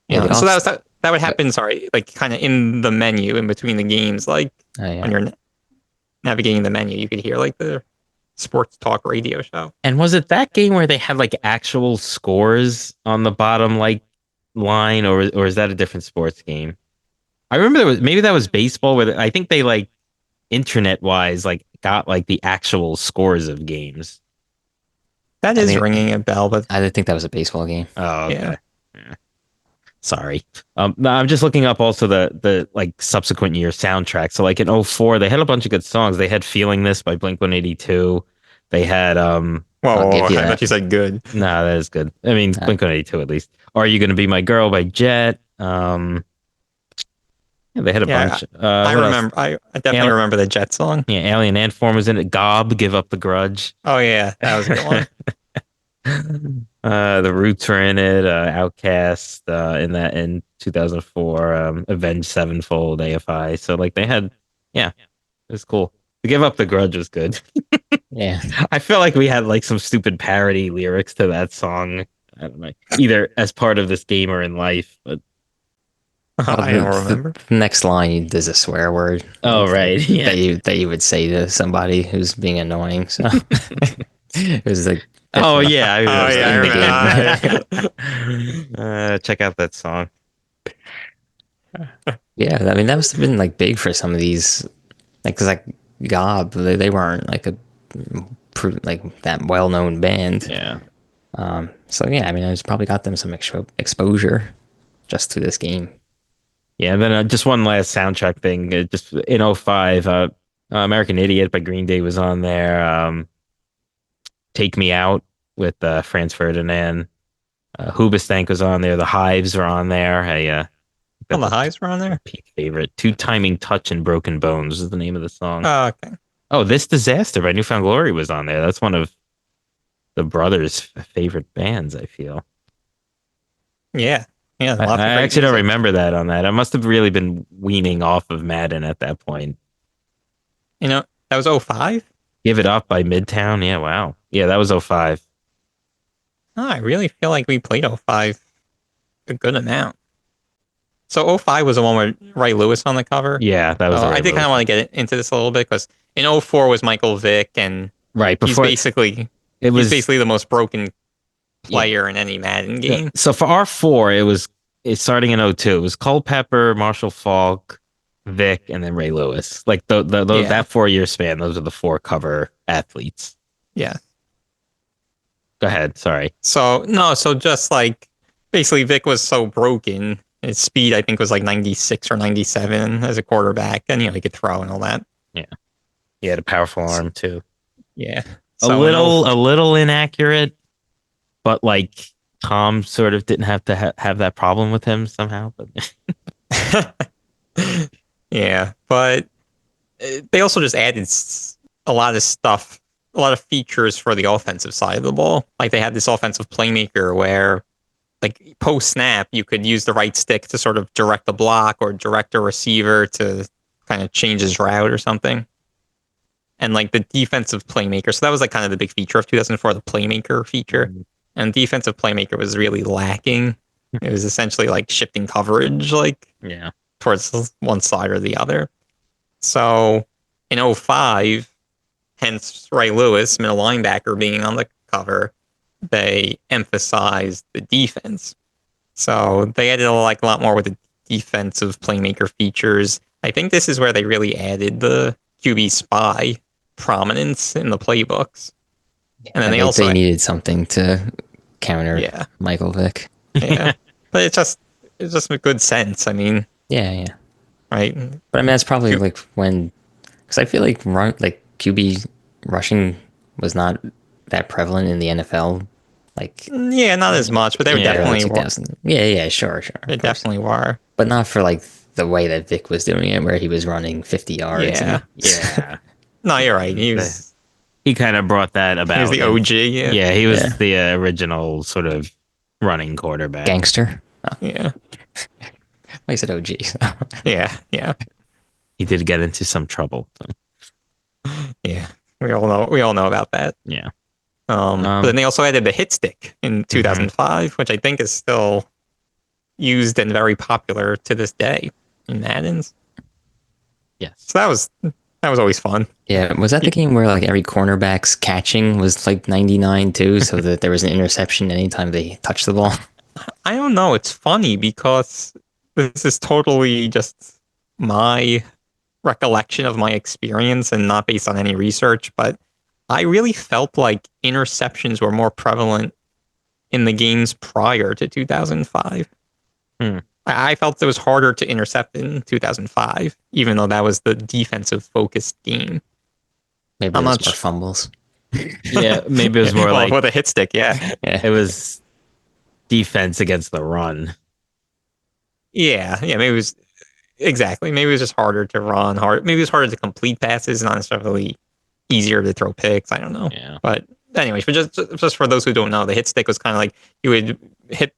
Yeah. they So also- that would happen. Sorry, like kind of in the menu in between the games, like oh, yeah. when you're navigating the menu, you could hear like the sports talk radio show. And was it that game where they had like actual scores on the bottom like line, or is that a different sports game? I remember maybe that was baseball where I think they like internet wise like got like the actual scores of games. That I is think- ringing a bell, but I didn't think that was a baseball game. Oh, okay. Yeah. Yeah. Sorry. No, I'm just looking up also the like subsequent year soundtrack. So like in '04, they had a bunch of good songs. They had Feeling This by Blink-182. They had whoa, I'll give you I that. thought you said good. no, that is good. I mean, Blink-182 at least. Are You Gonna Be My Girl by Jet? Yeah, they had a Yeah, bunch. I What else? remember. I definitely Alien- remember the Jet song. Yeah, Alien Ant Form was in it. Gob, Give Up the Grudge. Oh yeah, that was a good one. The Roots were in it. Outcast in 2004. Avenged Sevenfold, AFI. So like they had, yeah, it was cool. To Give Up the Grudge was good. Yeah. I feel like we had like some stupid parody lyrics to that song. I don't know, either as part of this game or in life. But Well, I don't remember. the next line there's a swear word. Oh, like, right. Yeah. that you would say to somebody who's being annoying. So it was like Oh, different. yeah. I Oh remember yeah, I in the remember. Check out that song. Yeah, I mean that must have been like big for some of these, like because like Gob, they weren't like a like that well known band. Yeah. So yeah, I mean I just probably got them some exposure just to this game. Yeah. And then just one last soundtrack thing. Just in '05, American Idiot by Green Day was on there. Take Me Out with Franz Ferdinand. Hoobastank was on there. The Hives were on there. Oh, That's the a highs were on there. Pete favorite. Two Timing Touch and Broken Bones is the name of the song. Oh, okay. Oh, This Disaster by Newfound Glory was on there. That's one of the brothers' favorite bands, I feel. Yeah, yeah. I, Lots I of great actually don't music. remember that on that. I must have really been weaning off of Madden at that point. That was '05. Give It Up by Midtown. Yeah, wow. Yeah, that was '05. Oh, I really feel like we played '05 a good amount. So '05 was the one with Ray Lewis on the cover. Yeah, that was Oh, the I right did kind move. of want to get into this a little bit because in '04 was Michael Vick, and Right, he's before basically it he's was basically the most broken yeah. player in any Madden game. So for R4, it's starting in '02. It was Culpepper, Marshall Falk, Vic, and then Ray Lewis. Like Yeah. that 4 year span, those are the four cover athletes. Yeah. Go ahead. Sorry. So no, so just like basically Vic was so broken. His speed I think was like 96 or 97 as a quarterback, and he could throw and all that. Yeah. He had a powerful arm too. Yeah. A So little inaccurate, but like Tom sort of didn't have to have that problem with him somehow. But yeah, but they also just added a lot of stuff, a lot of features for the offensive side of the ball. Like they had this offensive playmaker where, like post snap, you could use the right stick to sort of direct the block or direct a receiver to kind of change his route or something. And like the defensive playmaker, so that was like kind of the big feature of 2004, the playmaker feature. Mhm. And defensive playmaker was really lacking. It was essentially like shifting coverage, like yeah. towards one side or the other. So in '05, hence Ray Lewis, middle linebacker, being on the cover, they emphasized the defense. So they added a lot more with the defensive playmaker features. I think this is where they really added the QB spy prominence in the playbooks. And then They needed something to counter Yeah. Michael Vick. Yeah. But it's just a good sense. I mean, Yeah. right? But I mean, that's probably like when, because I feel like QB rushing was not that prevalent in the NFL. Like, Yeah, not as much, but they Yeah, definitely were. 2000. Yeah, sure. They definitely were. But not for like the way that Vic was doing it, where he was running 50 yards. Yeah. Yeah. No, you're right. He kind of brought that about. He was the OG. Yeah. Yeah, he was Yeah. the original sort of running quarterback. Gangster. Oh, Yeah. I said OG. Yeah. Yeah. He did get into some trouble. So, Yeah. We all know about that. yeah. But then they also added the hit stick in 2005, which I think is still used and very popular to this day in Maddens. Yes. So that was always fun. Yeah, was that the game where like every cornerback's catching was like 99 too, so that there was an interception anytime they touched the ball? I don't know. It's funny because this is totally just my recollection of my experience and not based on any research, but I really felt like interceptions were more prevalent in the games prior to 2005. I felt it was harder to intercept in 2005, even though that was the defensive focused game. Maybe I'm it was not more sh- fumbles. Yeah, maybe it was more well, like with a hit stick, yeah. Yeah. it was defense against the run. Yeah, maybe it was exactly. Maybe it was just harder to run, maybe it was harder to complete passes, not necessarily easier to throw picks. I don't know. Yeah. But anyways, but just for those who don't know, the hit stick was kind of like you would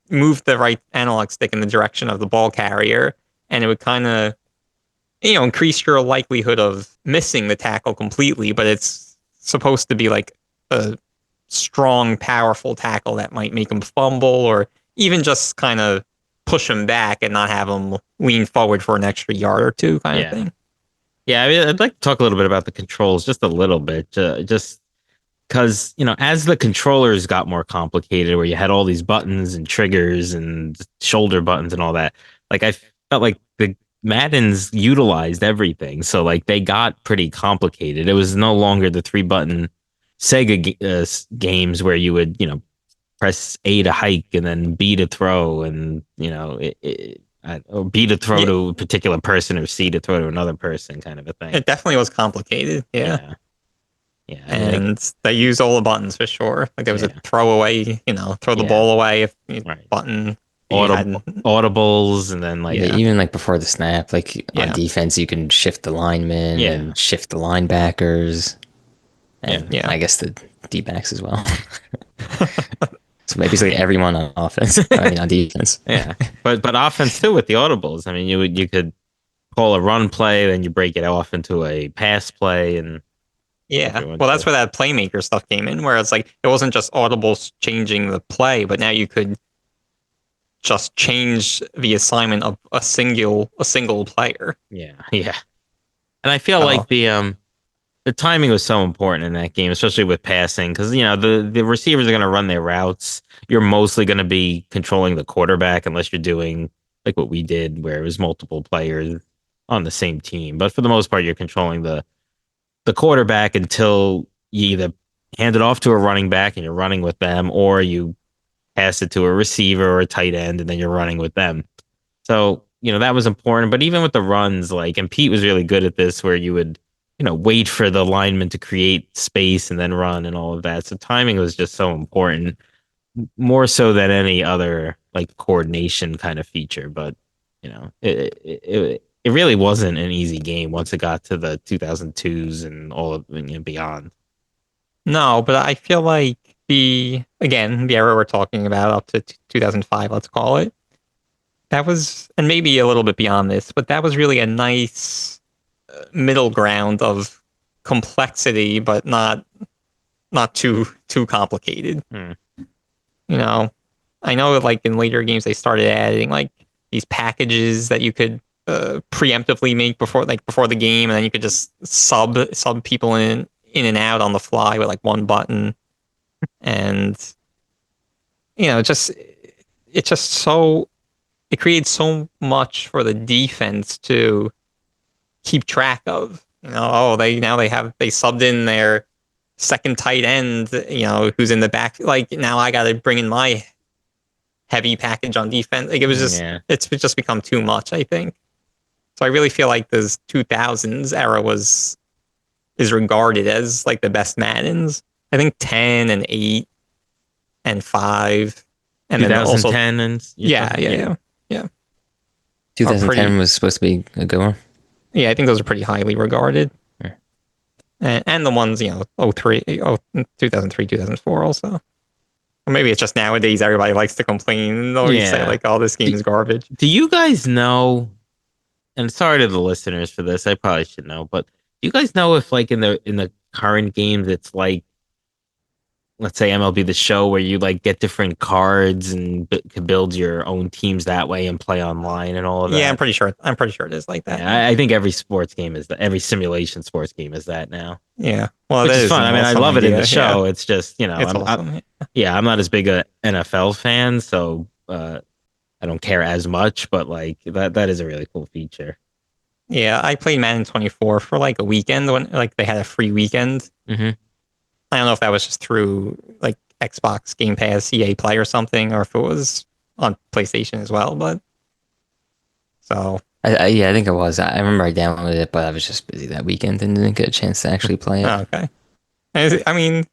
move the right analog stick in the direction of the ball carrier, and it would kind of increase your likelihood of missing the tackle completely. But it's supposed to be like a strong, powerful tackle that might make him fumble or even just kind of push them back and not have them lean forward for an extra yard or two kind of Yeah. thing. Yeah, I mean, I'd like to talk a little bit about the controls, just a little bit, just because as the controllers got more complicated, where you had all these buttons and triggers and shoulder buttons and all that, like I felt like the Maddens utilized everything, so like they got pretty complicated. It was no longer the 3-button games where you would press A to hike and then B to throw, and or B to throw Yeah. to a particular person or C to throw to another person, kind of a thing. It definitely was complicated. Yeah. Yeah. Yeah, I mean, And they used all the buttons for sure. Like there was a Yeah. throwaway, throw the Yeah. ball away if you Right. button. You audibles, and then like Yeah, even like before the snap, like Yeah. on defense, you can shift the linemen Yeah. and shift the linebackers, and Yeah. I guess the D-backs as well. So basically everyone on offense, I mean on defense. yeah, but offense too with the audibles. I mean, you could call a run play, then you break it off into a pass play, and Yeah. everyone Well, that's should- where that playmaker stuff came in, where it's like it wasn't just audibles changing the play, but now you could just change the assignment of a single player. yeah, yeah. And I feel Oh. like the timing was so important in that game, especially with passing, because the receivers are going to run their routes. You're mostly going to be controlling the quarterback unless you're doing like what we did, where it was multiple players on the same team. But for the most part, you're controlling the quarterback until you either hand it off to a running back and you're running with them, or you pass it to a receiver or a tight end and then you're running with them. So that was important. But even with the runs, and Pete was really good at this, where you would wait for the lineman to create space and then run and all of that. So timing was just so important, more so than any other coordination kind of feature. But it really wasn't an easy game once it got to the 2002s and all of beyond. No, but I feel like the era we're talking about up to 2005, let's call it, that was, and maybe a little bit beyond this, but that was really a nice middle ground of complexity, but not too complicated. I know that in later games they started adding these packages that you could preemptively make before the game, and then you could just sub people in and out on the fly with one button, and it creates so much for the defense to keep track of. They subbed in their second tight end, who's in the back. Now I got to bring in my heavy package on defense. It was just, it's just become too much, I think. So I really feel like this 2000s era is regarded as the best Maddens. I think 10 and 8 and 5. And then also 2010 and yeah. 2010 was supposed to be a good one. Yeah, I think those are pretty highly regarded. Yeah. And the ones, 2003, 2004 also. Or maybe it's just nowadays everybody likes to complain and always say oh, this game is garbage. Do you guys know, and sorry to the listeners for this, I probably should know, but do you guys know if in the current games it's let's say MLB The Show, where you get different cards and can build your own teams that way and play online and all of that? Yeah, I'm pretty sure it is like that. Yeah, I think every sports game is that. Every simulation sports game is that now. Yeah, well, which that is fun. I mean, I awesome love it in the idea, show. yeah. It's just It's awesome. I'm not as big a NFL fan, so I don't care as much. But that is a really cool feature. Yeah, I played Madden 24 for a weekend when they had a free weekend. Mm-hmm. I don't know if that was just through Xbox Game Pass, EA Play or something, or if it was on PlayStation as well. But so I think it was. I remember I downloaded it, but I was just busy that weekend and didn't get a chance to actually play it. okay. I mean,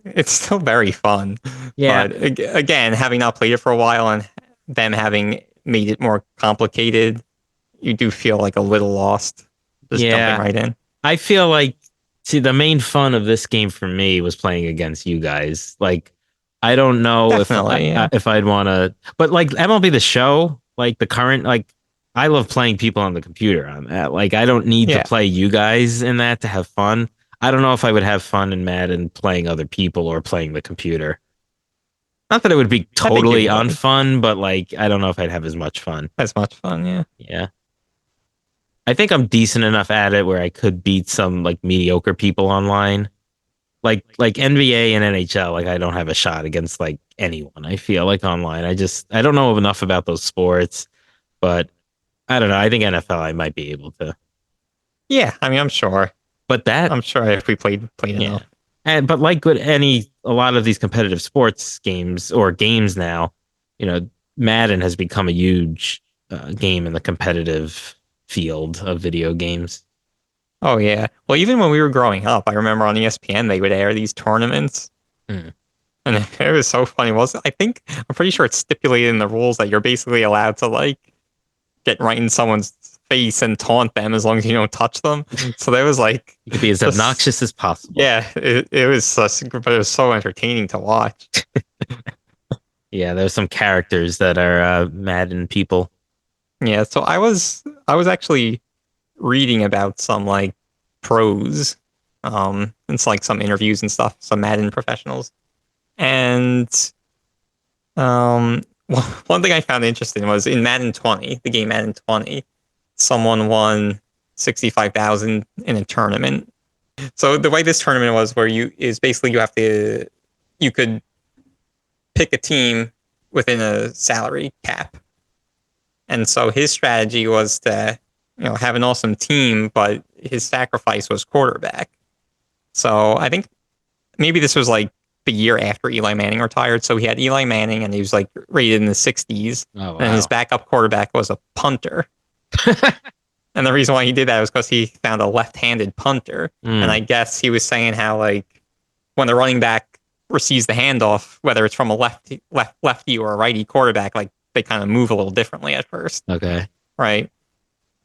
it's still very fun. Yeah. But again, having not played it for a while and them having made it more complicated, you do feel a little lost just jumping right in. I feel see, the main fun of this game for me was playing against you guys. I don't know if I'd want to, but MLB The Show, the current, I love playing people on the computer on that. I don't need to play you guys in that to have fun. I don't know if I would have fun in Madden playing other people or playing the computer. Not that it would be I think totally it would. unfun, but like I don't know if I'd have as much fun. As much fun, yeah. Yeah. I think I'm decent enough at it where I could beat some like mediocre people online. Like NBA and NHL, like I don't have a shot against like anyone. I feel like online. I don't know enough about those sports, but I don't know. I think NFL I might be able to. Yeah, I mean, I'm sure. But that I'm sure if we played yeah. enough. But like a lot of these competitive sports games or games now, you know, Madden has become a huge game in the competitive field of video games. Oh yeah. Well, even when we were growing up, I remember on ESPN they would air these tournaments, Mm. and it was so funny. I'm pretty sure it's stipulated in the rules that you're basically allowed to like get right in someone's face and taunt them as long as you don't touch them. So there was like You could be as obnoxious as possible. Yeah, it was such, but it was so entertaining to watch. Yeah, there's some characters that are Madden people. Yeah, so I was actually reading about some like pros, it's like some interviews and stuff, some Madden professionals, and one thing I found interesting was in Madden 20, the game Madden 20, someone won 65,000 in a tournament. So the way this tournament was, where basically you could pick a team within a salary cap, and so his strategy was to have an awesome team, but his sacrifice was quarterback. So I think maybe this was like the year after Eli Manning retired. So he had Eli Manning, and he was like rated in the 60s, Oh, wow. and his backup quarterback was a punter. And the reason why he did that was because he found a left-handed punter. And I guess he was saying how like when the running back receives the handoff, whether it's from a lefty or a righty quarterback, like they kind of move a little differently at first. Okay. Right.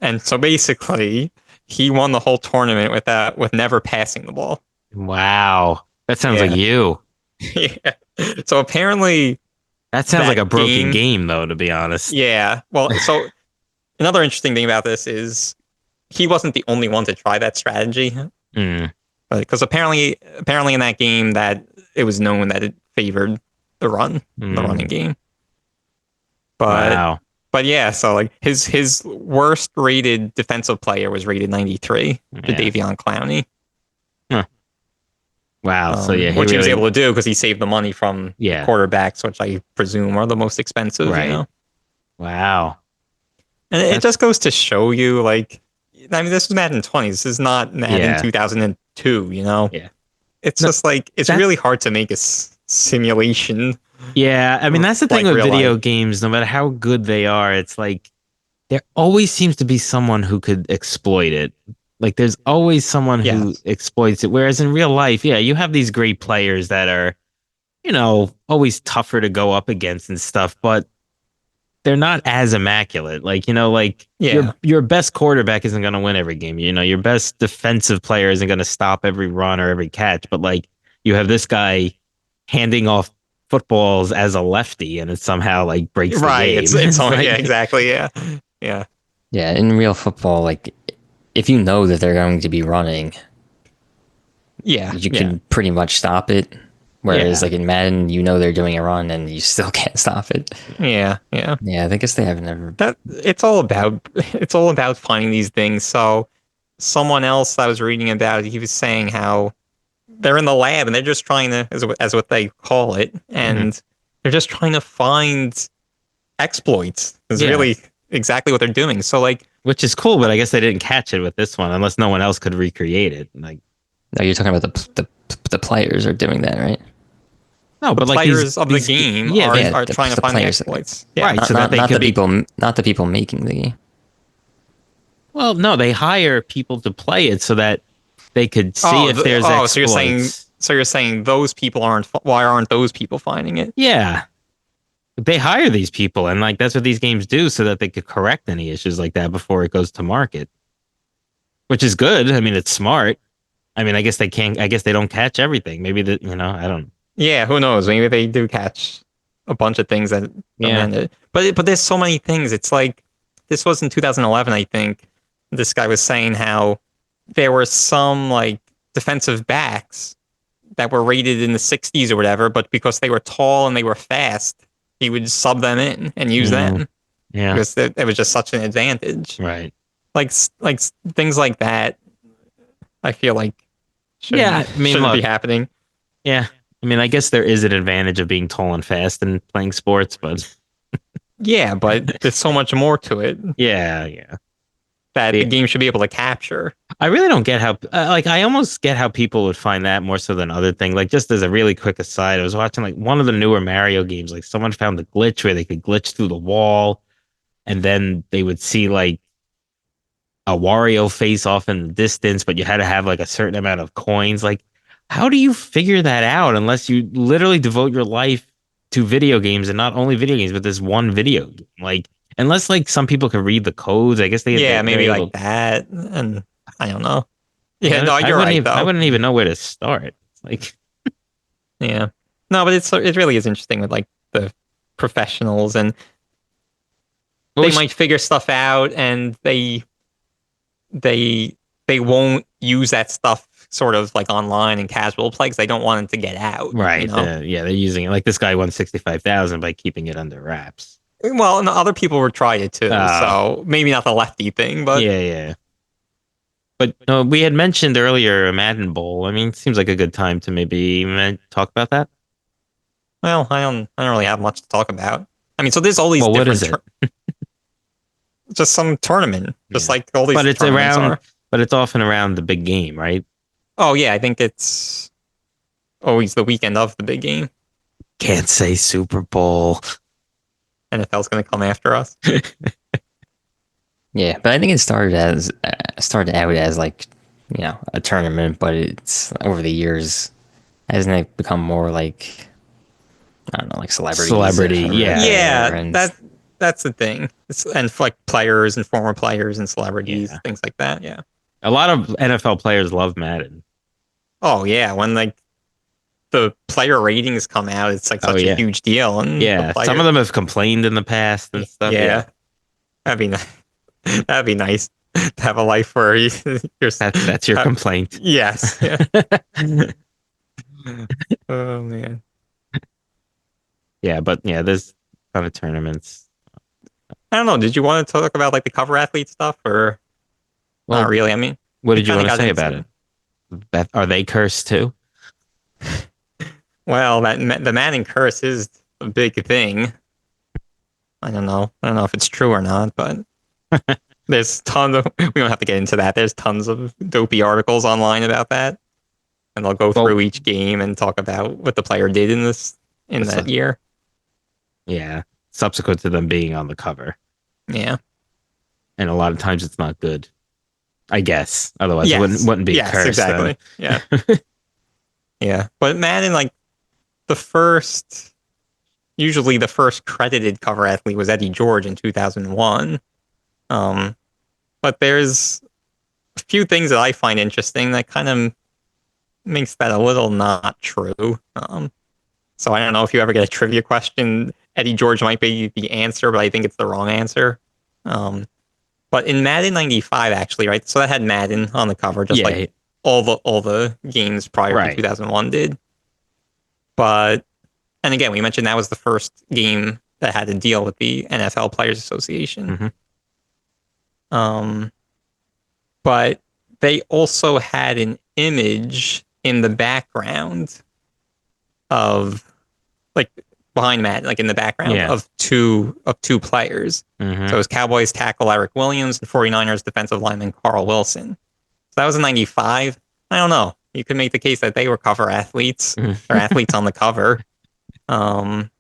And so basically he won the whole tournament with never passing the ball. Wow. That sounds like you. Yeah. So apparently that sounds like a broken game, though, to be honest. Yeah. Well, so another interesting thing about this is he wasn't the only one to try that strategy. Because apparently in that game that it was known that it favored the running game. But wow. But yeah, so like his worst rated defensive player was rated 93, to Davion Clowney. Huh. Wow. So yeah, which he was able to do because he saved the money from quarterbacks, which I presume are the most expensive. Right. You know? Wow. And it just goes to show you, like, I mean, this is Madden 20. This is not Madden 2002. You know? Yeah. It's just like it's really hard to make a simulation. Yeah, I mean that's the thing with video games. No matter how good they are, it's like there always seems to be someone who could exploit it. Like there's always someone who exploits it. Whereas in real life, yeah, you have these great players that are, always tougher to go up against and stuff, but they're not as immaculate. Like, your best quarterback isn't going to win every game. Your best defensive player isn't going to stop every run or every catch. But like, you have this guy handing off footballs as a lefty, and it somehow like breaks the game. It's like, yeah, exactly. Yeah. In real football, like if you know that they're going to be running, you can pretty much stop it. Whereas like in Madden, they're doing a run and you still can't stop it. Yeah. I guess they haven't ever. It's all about finding these things. So someone else I was reading about, he was saying how they're in the lab and they're just trying to, as what they call it, and they're just trying to find exploits. Is really exactly what they're doing. So like, which is cool, but I guess they didn't catch it with this one unless no one else could recreate it. Like, no, you're talking about the players are doing that, right? No, but like players of the game are trying to find the exploits. Yeah, right. Not the people making the game. Well, no, they hire people to play it so that they could see if there's exploits. So you're saying those people why aren't those people finding it? Yeah. They hire these people, and like that's what these games do so that they could correct any issues like that before it goes to market. Which is good. I mean, it's smart. I mean, I guess they don't catch everything. Maybe I don't. Yeah, who knows? Maybe they do catch a bunch of things that but there's so many things. It's like this was in 2011, I think. This guy was saying how there were some like defensive backs that were rated in the 60s or whatever, but because they were tall and they were fast, he would sub them in and use them Yeah. because it was just such an advantage. Right. Like things like that, I feel like shouldn't be look, happening. yeah. I mean, I guess there is an advantage of being tall and fast and playing sports, but Yeah, but there's so much more to it yeah. that the game should be able to capture. I really don't get how, I almost get how people would find that more so than other things. Like, just as a really quick aside, I was watching like one of the newer Mario games. Like, someone found the glitch where they could glitch through the wall, and then they would see like a Wario face off in the distance, but you had to have like a certain amount of coins. Like, how do you figure that out unless you literally devote your life to video games, and not only video games, but this one video game? Like, unless like some people can read the codes, I guess Yeah, they're maybe able. like that, and I don't know. Yeah, Yeah, no, you're right though. I wouldn't even know where to start. Like, Yeah, no, but it really is interesting with like the professionals, and they might figure stuff out, and they won't use that stuff sort of like online and casual play because they don't want it to get out. right. You know? Yeah, they're using it. Like, this guy won 65,000 by keeping it under wraps. Well, and other people were trying it too, so maybe not the lefty thing, but Yeah. But we had mentioned earlier a Madden Bowl. I mean, it seems like a good time to maybe talk about that. well, I don't really have much to talk about. I mean, so there's all these Well, what different is it? just some tournament, just Yeah. like all these But it's tournaments around, are. but it's often around the big game, right? Oh yeah, I think it's always the weekend of the big game. Can't say Super Bowl. NFL's going to come after us. Yeah, but I think it started out as like, you know, a tournament, but it's over the years hasn't it become more like, I don't know, like Celebrity, yeah. Yeah, and that's the thing. And for like players and former players and celebrities, Yeah. things like that. Yeah. A lot of NFL players love Madden. Oh yeah, when like the player ratings come out, it's like such a huge deal. And Yeah, some of them have complained in the past and stuff. Yeah, that'd be nice. That'd be nice to have a life where you're. That's your complaint. Yes. Yeah. Oh man. Yeah, but yeah, there's a ton of tournaments. I don't know. Did you want to talk about like the cover athlete stuff, or not really? I mean, what did you kinda want to got say into about it? Are they cursed too? Well, the Madden curse is a big thing. I don't know. I don't know if it's true or not, but there's tons of. We don't have to get into that. There's tons of dopey articles online about that, and they'll go through each game and talk about what the player did in that year. Yeah, subsequent to them being on the cover. Yeah, and a lot of times it's not good. I guess otherwise it wouldn't be a curse. Exactly. Then. Yeah, yeah. But Madden, like usually the first credited cover athlete was Eddie George in 2001. But there's a few things that I find interesting that kind of makes that a little not true. So I don't know if you ever get a trivia question, Eddie George might be the answer, but I think it's the wrong answer. But in Madden 95, actually, right? So that had Madden on the cover, just like all the games prior to 2001 did. But, and again, we mentioned that was the first game that had to deal with the NFL Players Association. Mm-hmm. But they also had an image in the background of, like, behind Madden, like in the background of two players. Mm-hmm. So it was Cowboys tackle Eric Williams and 49ers defensive lineman Carl Wilson. So that was in 95. I don't know. You could make the case that they were cover athletes or athletes on the cover. And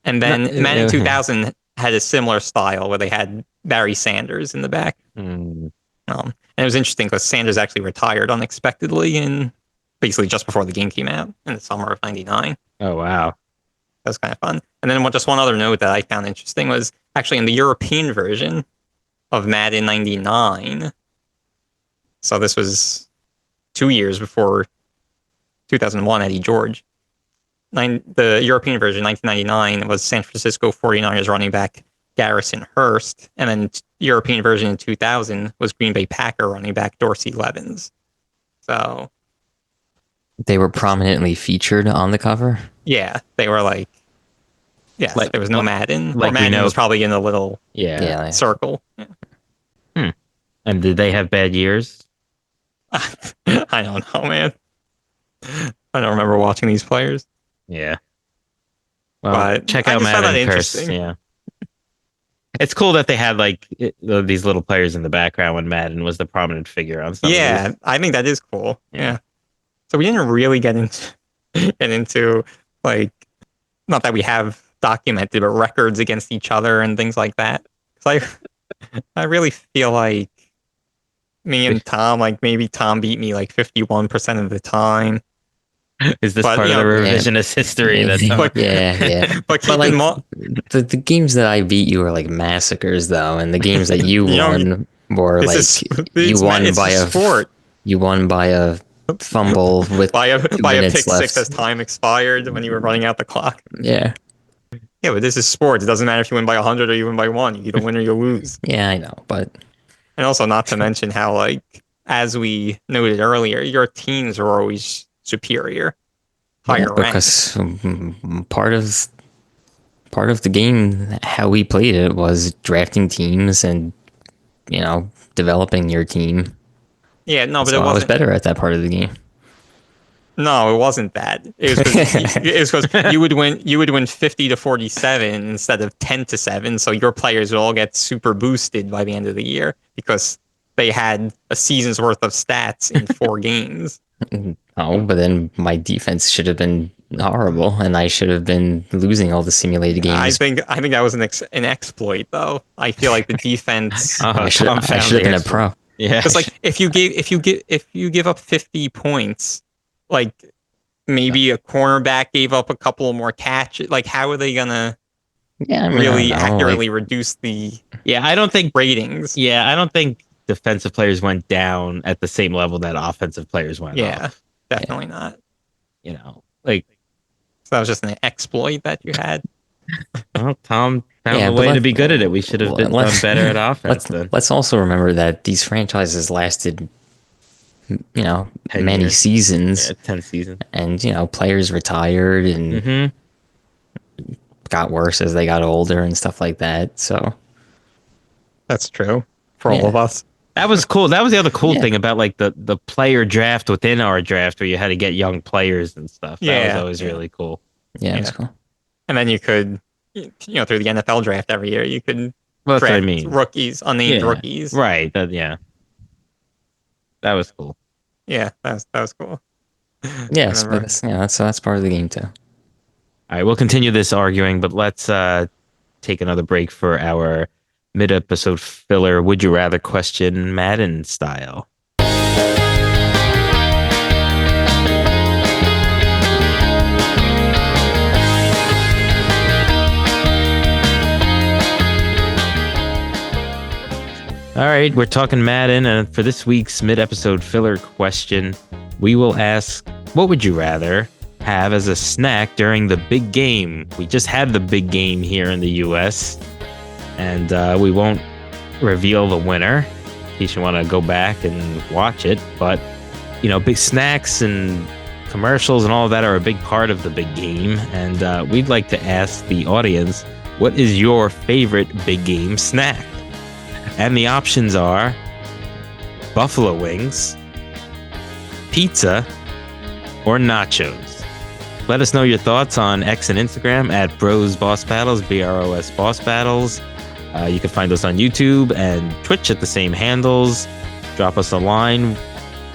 then Madden 2000 had a similar style where they had Barry Sanders in the back. And it was interesting because Sanders actually retired unexpectedly in basically just before the game came out in the summer of 99. Oh, wow. That was kind of fun. And then just one other note that I found interesting was actually in the European version of Madden 99. So this was 2 years before 2001, Eddie George. The European version, 1999, was San Francisco 49ers running back Garrison Hurst. And then European version in 2000 was Green Bay Packer running back Dorsey Levens. So They were prominently featured on the cover. Yeah, they were like, yes, Like there was no Madden. Or like we Madden know. was probably in a little Yeah. Yeah, circle. Yeah. Hmm. And did they have bad years? I don't know, man. I don't remember watching these players, Yeah. Well, but check I out just found that Madden Curse. interesting. Yeah. It's cool that they had like these little players in the background when Madden was the prominent figure on some of Yeah, these. I think that is cool. Yeah. Yeah. So we didn't really get into like, not that we have documented, but records against each other and things like that. Because I really feel like me and Tom, like maybe Tom beat me like 51% of the time. Is this But, part of the Yeah. revisionist history? That's But- yeah. But keep But like in mind, the games that I beat you were like massacres though, and the games that you You know, won were like it's by a a sport. you won by a fumble with By a 2 by a minutes pick six left. as time expired when you were running out the clock. Yeah. Yeah, but this is sports. It doesn't matter if you win by 100 or you win by 1. You either win or you lose. Yeah, I know, but And also, not to mention how, like, as we noted earlier, your teams are always superior, higher ranked. because part of the game, how we played it was drafting teams and developing your team. Yeah, no, but So it I was wasn't. better at that part of the game. No, it wasn't that. It was because you would win 50-47 instead of 10-7. So your players would all get super boosted by the end of the year because they had a season's worth of stats in 4 games. Oh, but then my defense should have been horrible, and I should have been losing all the simulated I games. think that was an exploit, though. I feel like the defense. I should have been a pro. Yeah. Because like if you give up 50 points, like maybe a cornerback gave up a couple more catches, like how are they gonna Yeah, I mean, really I don't know, accurately reduce the Yeah, I don't think ratings? I don't think defensive players went down at the same level that offensive players went Yeah, up. definitely not. Like So that was just an exploit that you had. well, Tom found Yeah, a but way to be good at it. We should have done better at offense then. Let's also remember that these franchises lasted, 10 many years. seasons, Yeah, 10 seasons. and players retired and Mm-hmm. got worse as they got older and stuff like that. So That's true for all Yeah. of us. That was cool. That was the other cool Yeah. thing about like the player draft within our draft where you had to get young players and stuff. That was Yeah, always yeah. really cool. yeah, Yeah. it's cool. And then you could, through the NFL draft every year, you could Well, that's what I draft mean. rookies, unnamed Yeah. rookies. Right. That was cool. Yeah, that was cool. Yes, Remember. but that's part of the game too. All right, we'll continue this arguing, but let's take another break for our mid-episode filler. Would you rather question Madden style? All right, we're talking Madden, and for this week's mid-episode filler question, we will ask, what would you rather have as a snack during the big game? We just had the big game here in the U.S., and we won't reveal the winner in case you want to go back and watch it. But, big snacks and commercials and all of that are a big part of the big game, and we'd like to ask the audience, what is your favorite big game snack? And the options are buffalo wings, pizza, or nachos. Let us know your thoughts on X and Instagram at Bros Boss Battles, BROS Boss Battles. You can find us on YouTube and Twitch at the same handles. Drop us a line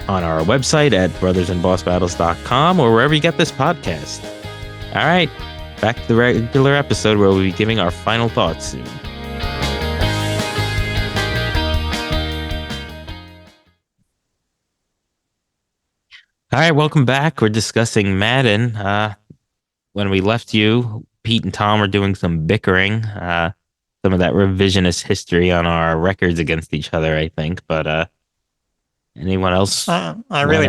on our website at brothersandbossbattles.com or wherever you get this podcast. All right, back to the regular episode where we'll be giving our final thoughts soon. All right, welcome back. We're discussing Madden. When we left you, Pete and Tom were doing some bickering, some of that revisionist history on our records against each other, I think. But anyone else? I really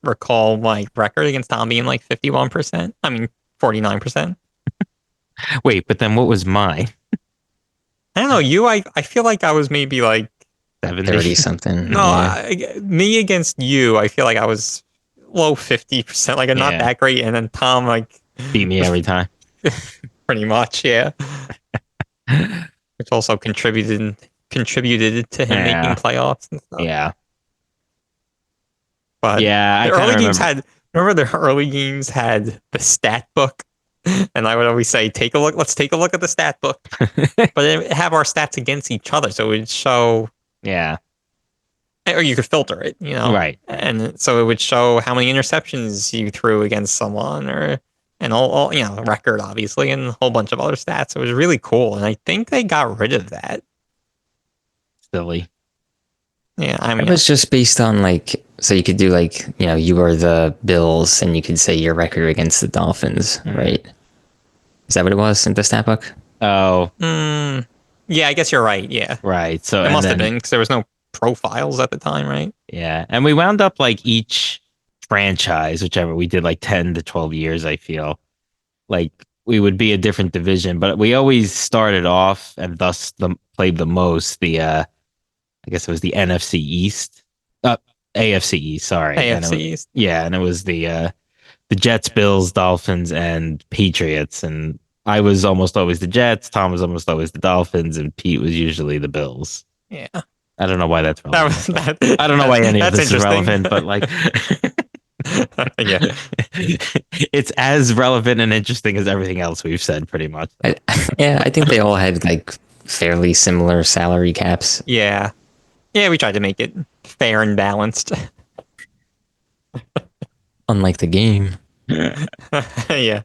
recall my record against Tom being like 51%. I mean, 49%. Wait, but then what was mine? I don't know. I feel like I was maybe like 70. 30 something. No, Yeah. me against you, I feel like I was low 50%, like I'm not Yeah. that great. And then Tom, like, Beat me was every time. pretty much, yeah. Which also contributed to him making Yeah. playoffs and stuff. Yeah. But Yeah. I the kind early of games remember. had, remember the early games had the stat book? And I would always say, take a look, let's take a look at the stat book. But it would have our stats against each other. So it would show, Yeah. or you could filter it, Right. and so it would show how many interceptions you threw against someone, or and all record obviously, and a whole bunch of other stats. It was really cool, and I think they got rid of that. Silly. Yeah, I It mean, was just based on like, so you could do like, you were the Bills and you could say your record against the Dolphins, right? Is that what it was in the stat book? Oh, yeah, I guess you're right. Yeah, right. So, it and must have then, been because there was no profiles at the time, right? yeah. And we wound up like each franchise, whichever we did like 10 to 12 years, I feel like we would be a different division, but we always started off and thus played the most. I guess it was the NFC East, AFC East, sorry. And it AFC was, East. yeah. And it was the Jets, Bills, Dolphins, and Patriots. And I was almost always the Jets. Tom was almost always the Dolphins, and Pete was usually the Bills. Yeah, I don't know why that's that relevant. was that. I don't know why any of That's this is interesting. relevant, but like, Yeah, it's as relevant and interesting as everything else we've said, pretty much. I, yeah, I think they all had like fairly similar salary caps. yeah, yeah. We tried to make it fair and balanced. Unlike the game. Yeah.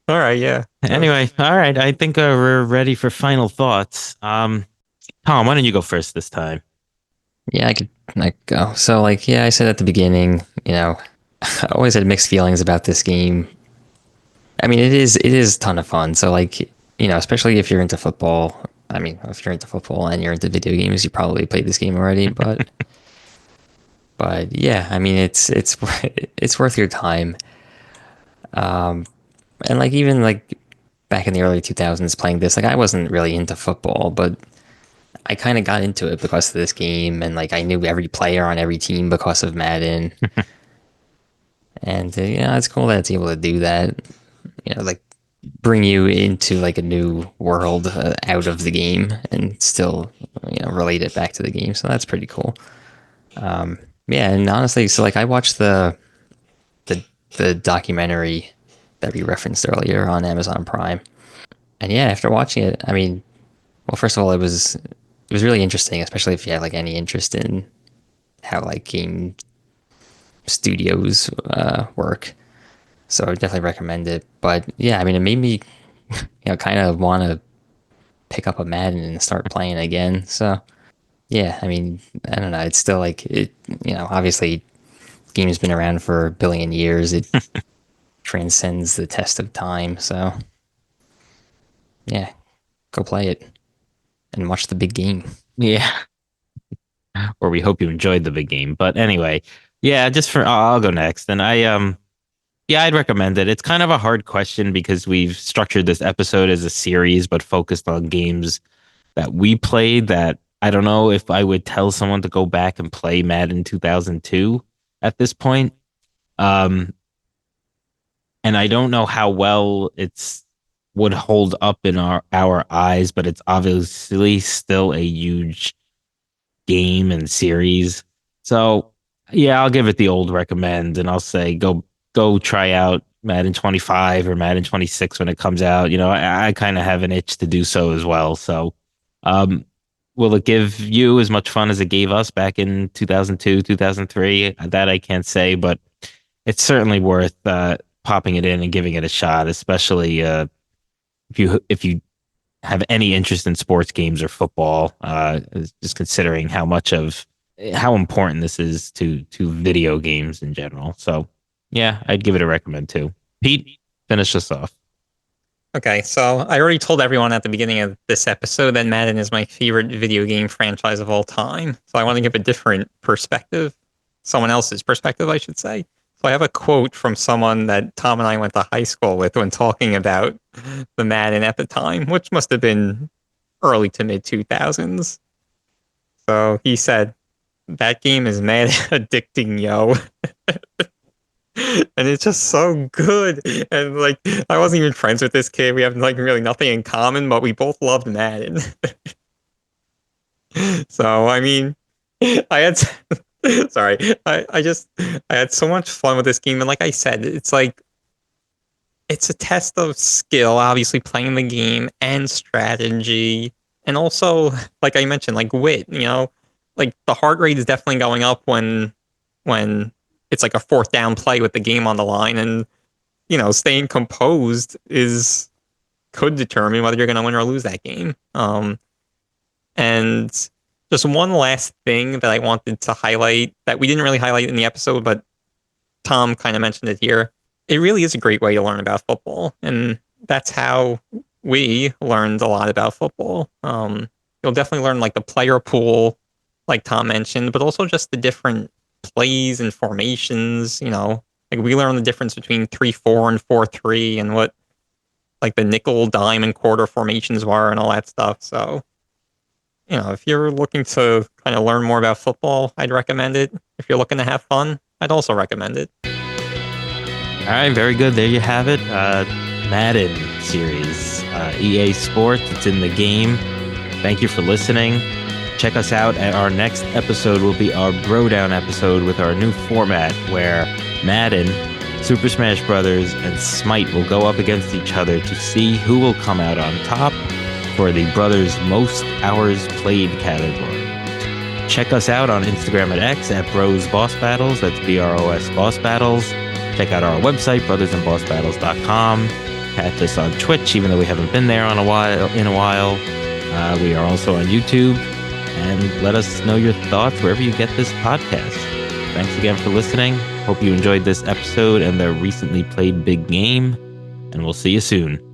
All right. Yeah. Anyway, all right. I think we're ready for final thoughts. Tom, why don't you go first this time? Yeah, I could go. So like, yeah, I said at the beginning, I always had mixed feelings about this game. I mean, it is a ton of fun. So like, especially if you're into football. I mean, if you're into football and you're into video games, you probably played this game already, but yeah, I mean, it's worth your time. And like even like back in the early 2000s playing this, like I wasn't really into football, but I kind of got into it because of this game, and like I knew every player on every team because of Madden. And it's cool that it's able to do that. Like bring you into like a new world out of the game and still relate it back to the game. So that's pretty cool. Yeah, and honestly, so like I watched the documentary that we referenced earlier on Amazon Prime, and yeah, after watching it, I mean, well, first of all, it was really interesting, especially if you had like any interest in how like game studios work. So I would definitely recommend it. But yeah, I mean, it made me, kind of want to pick up a Madden and start playing again. So yeah, I mean, I don't know. It's still like it, obviously, game's been around for a billion years. It transcends the test of time. So yeah, go play it and watch the big game. Yeah. Or we hope you enjoyed the big game. But anyway, yeah, I'll go next. And yeah, I'd recommend it. It's kind of a hard question because we've structured this episode as a series, but focused on games that we played that I don't know if I would tell someone to go back and play Madden 2002 at this point. And I don't know how well it's would hold up in our eyes, but it's obviously still a huge game and series. So yeah, I'll give it the old recommend, and I'll say go try out Madden 25 or Madden 26 when it comes out. I kind of have an itch to do so as well. So, will it give you as much fun as it gave us back in 2002, 2003? That I can't say, but it's certainly worth popping it in and giving it a shot, especially if you have any interest in sports games or football. Just considering how important this is to video games in general. So yeah, I'd give it a recommend too. Pete, finish us off. Okay, so I already told everyone at the beginning of this episode that Madden is my favorite video game franchise of all time. So I want to give a different perspective, someone else's perspective, I should say. So I have a quote from someone that Tom and I went to high school with when talking about the Madden at the time, which must have been early to mid 2000s. So he said, that game is mad addicting, yo. And it's just so good. And like, I wasn't even friends with this kid. We have like really nothing in common, but we both loved Madden. So I mean, I had sorry, I had so much fun with this game, and like I said, it's like it's a test of skill, obviously playing the game and strategy, and also like I mentioned, like wit. You know, like the heart rate is definitely going up when it's like a fourth down play with the game on the line, and you know, staying composed is could determine whether you're going to win or lose that game. And just one last thing that I wanted to highlight that we didn't really highlight in the episode, but Tom kind of mentioned it here. It really is a great way to learn about football, and that's how we learned a lot about football. You'll definitely learn like the player pool, like Tom mentioned, but also just the different plays and formations. You know, like we learned the difference between 3-4 and 4-3, and what like the nickel, dime, and quarter formations were, and all that stuff. So, you know, if you're looking to kind of learn more about football, I'd recommend it. If you're looking to have fun, I'd also recommend it. All right, very good. There you have it. Madden series, EA Sports. It's in the game. Thank you for listening. Check us out. At our next episode will be our Bro Down episode with our new format where Madden, Super Smash Brothers, and Smite will go up against each other to see who will come out on top for the Brothers Most Hours Played category. Check us out on Instagram and X at Bros Boss Battles. That's BROS Boss Battles. Check out our website, brothersandbossbattles.com. Catch us on Twitch, even though we haven't been there in a while. We are also on YouTube. And let us know your thoughts wherever you get this podcast. Thanks again for listening. Hope you enjoyed this episode and the recently played big game. And we'll see you soon.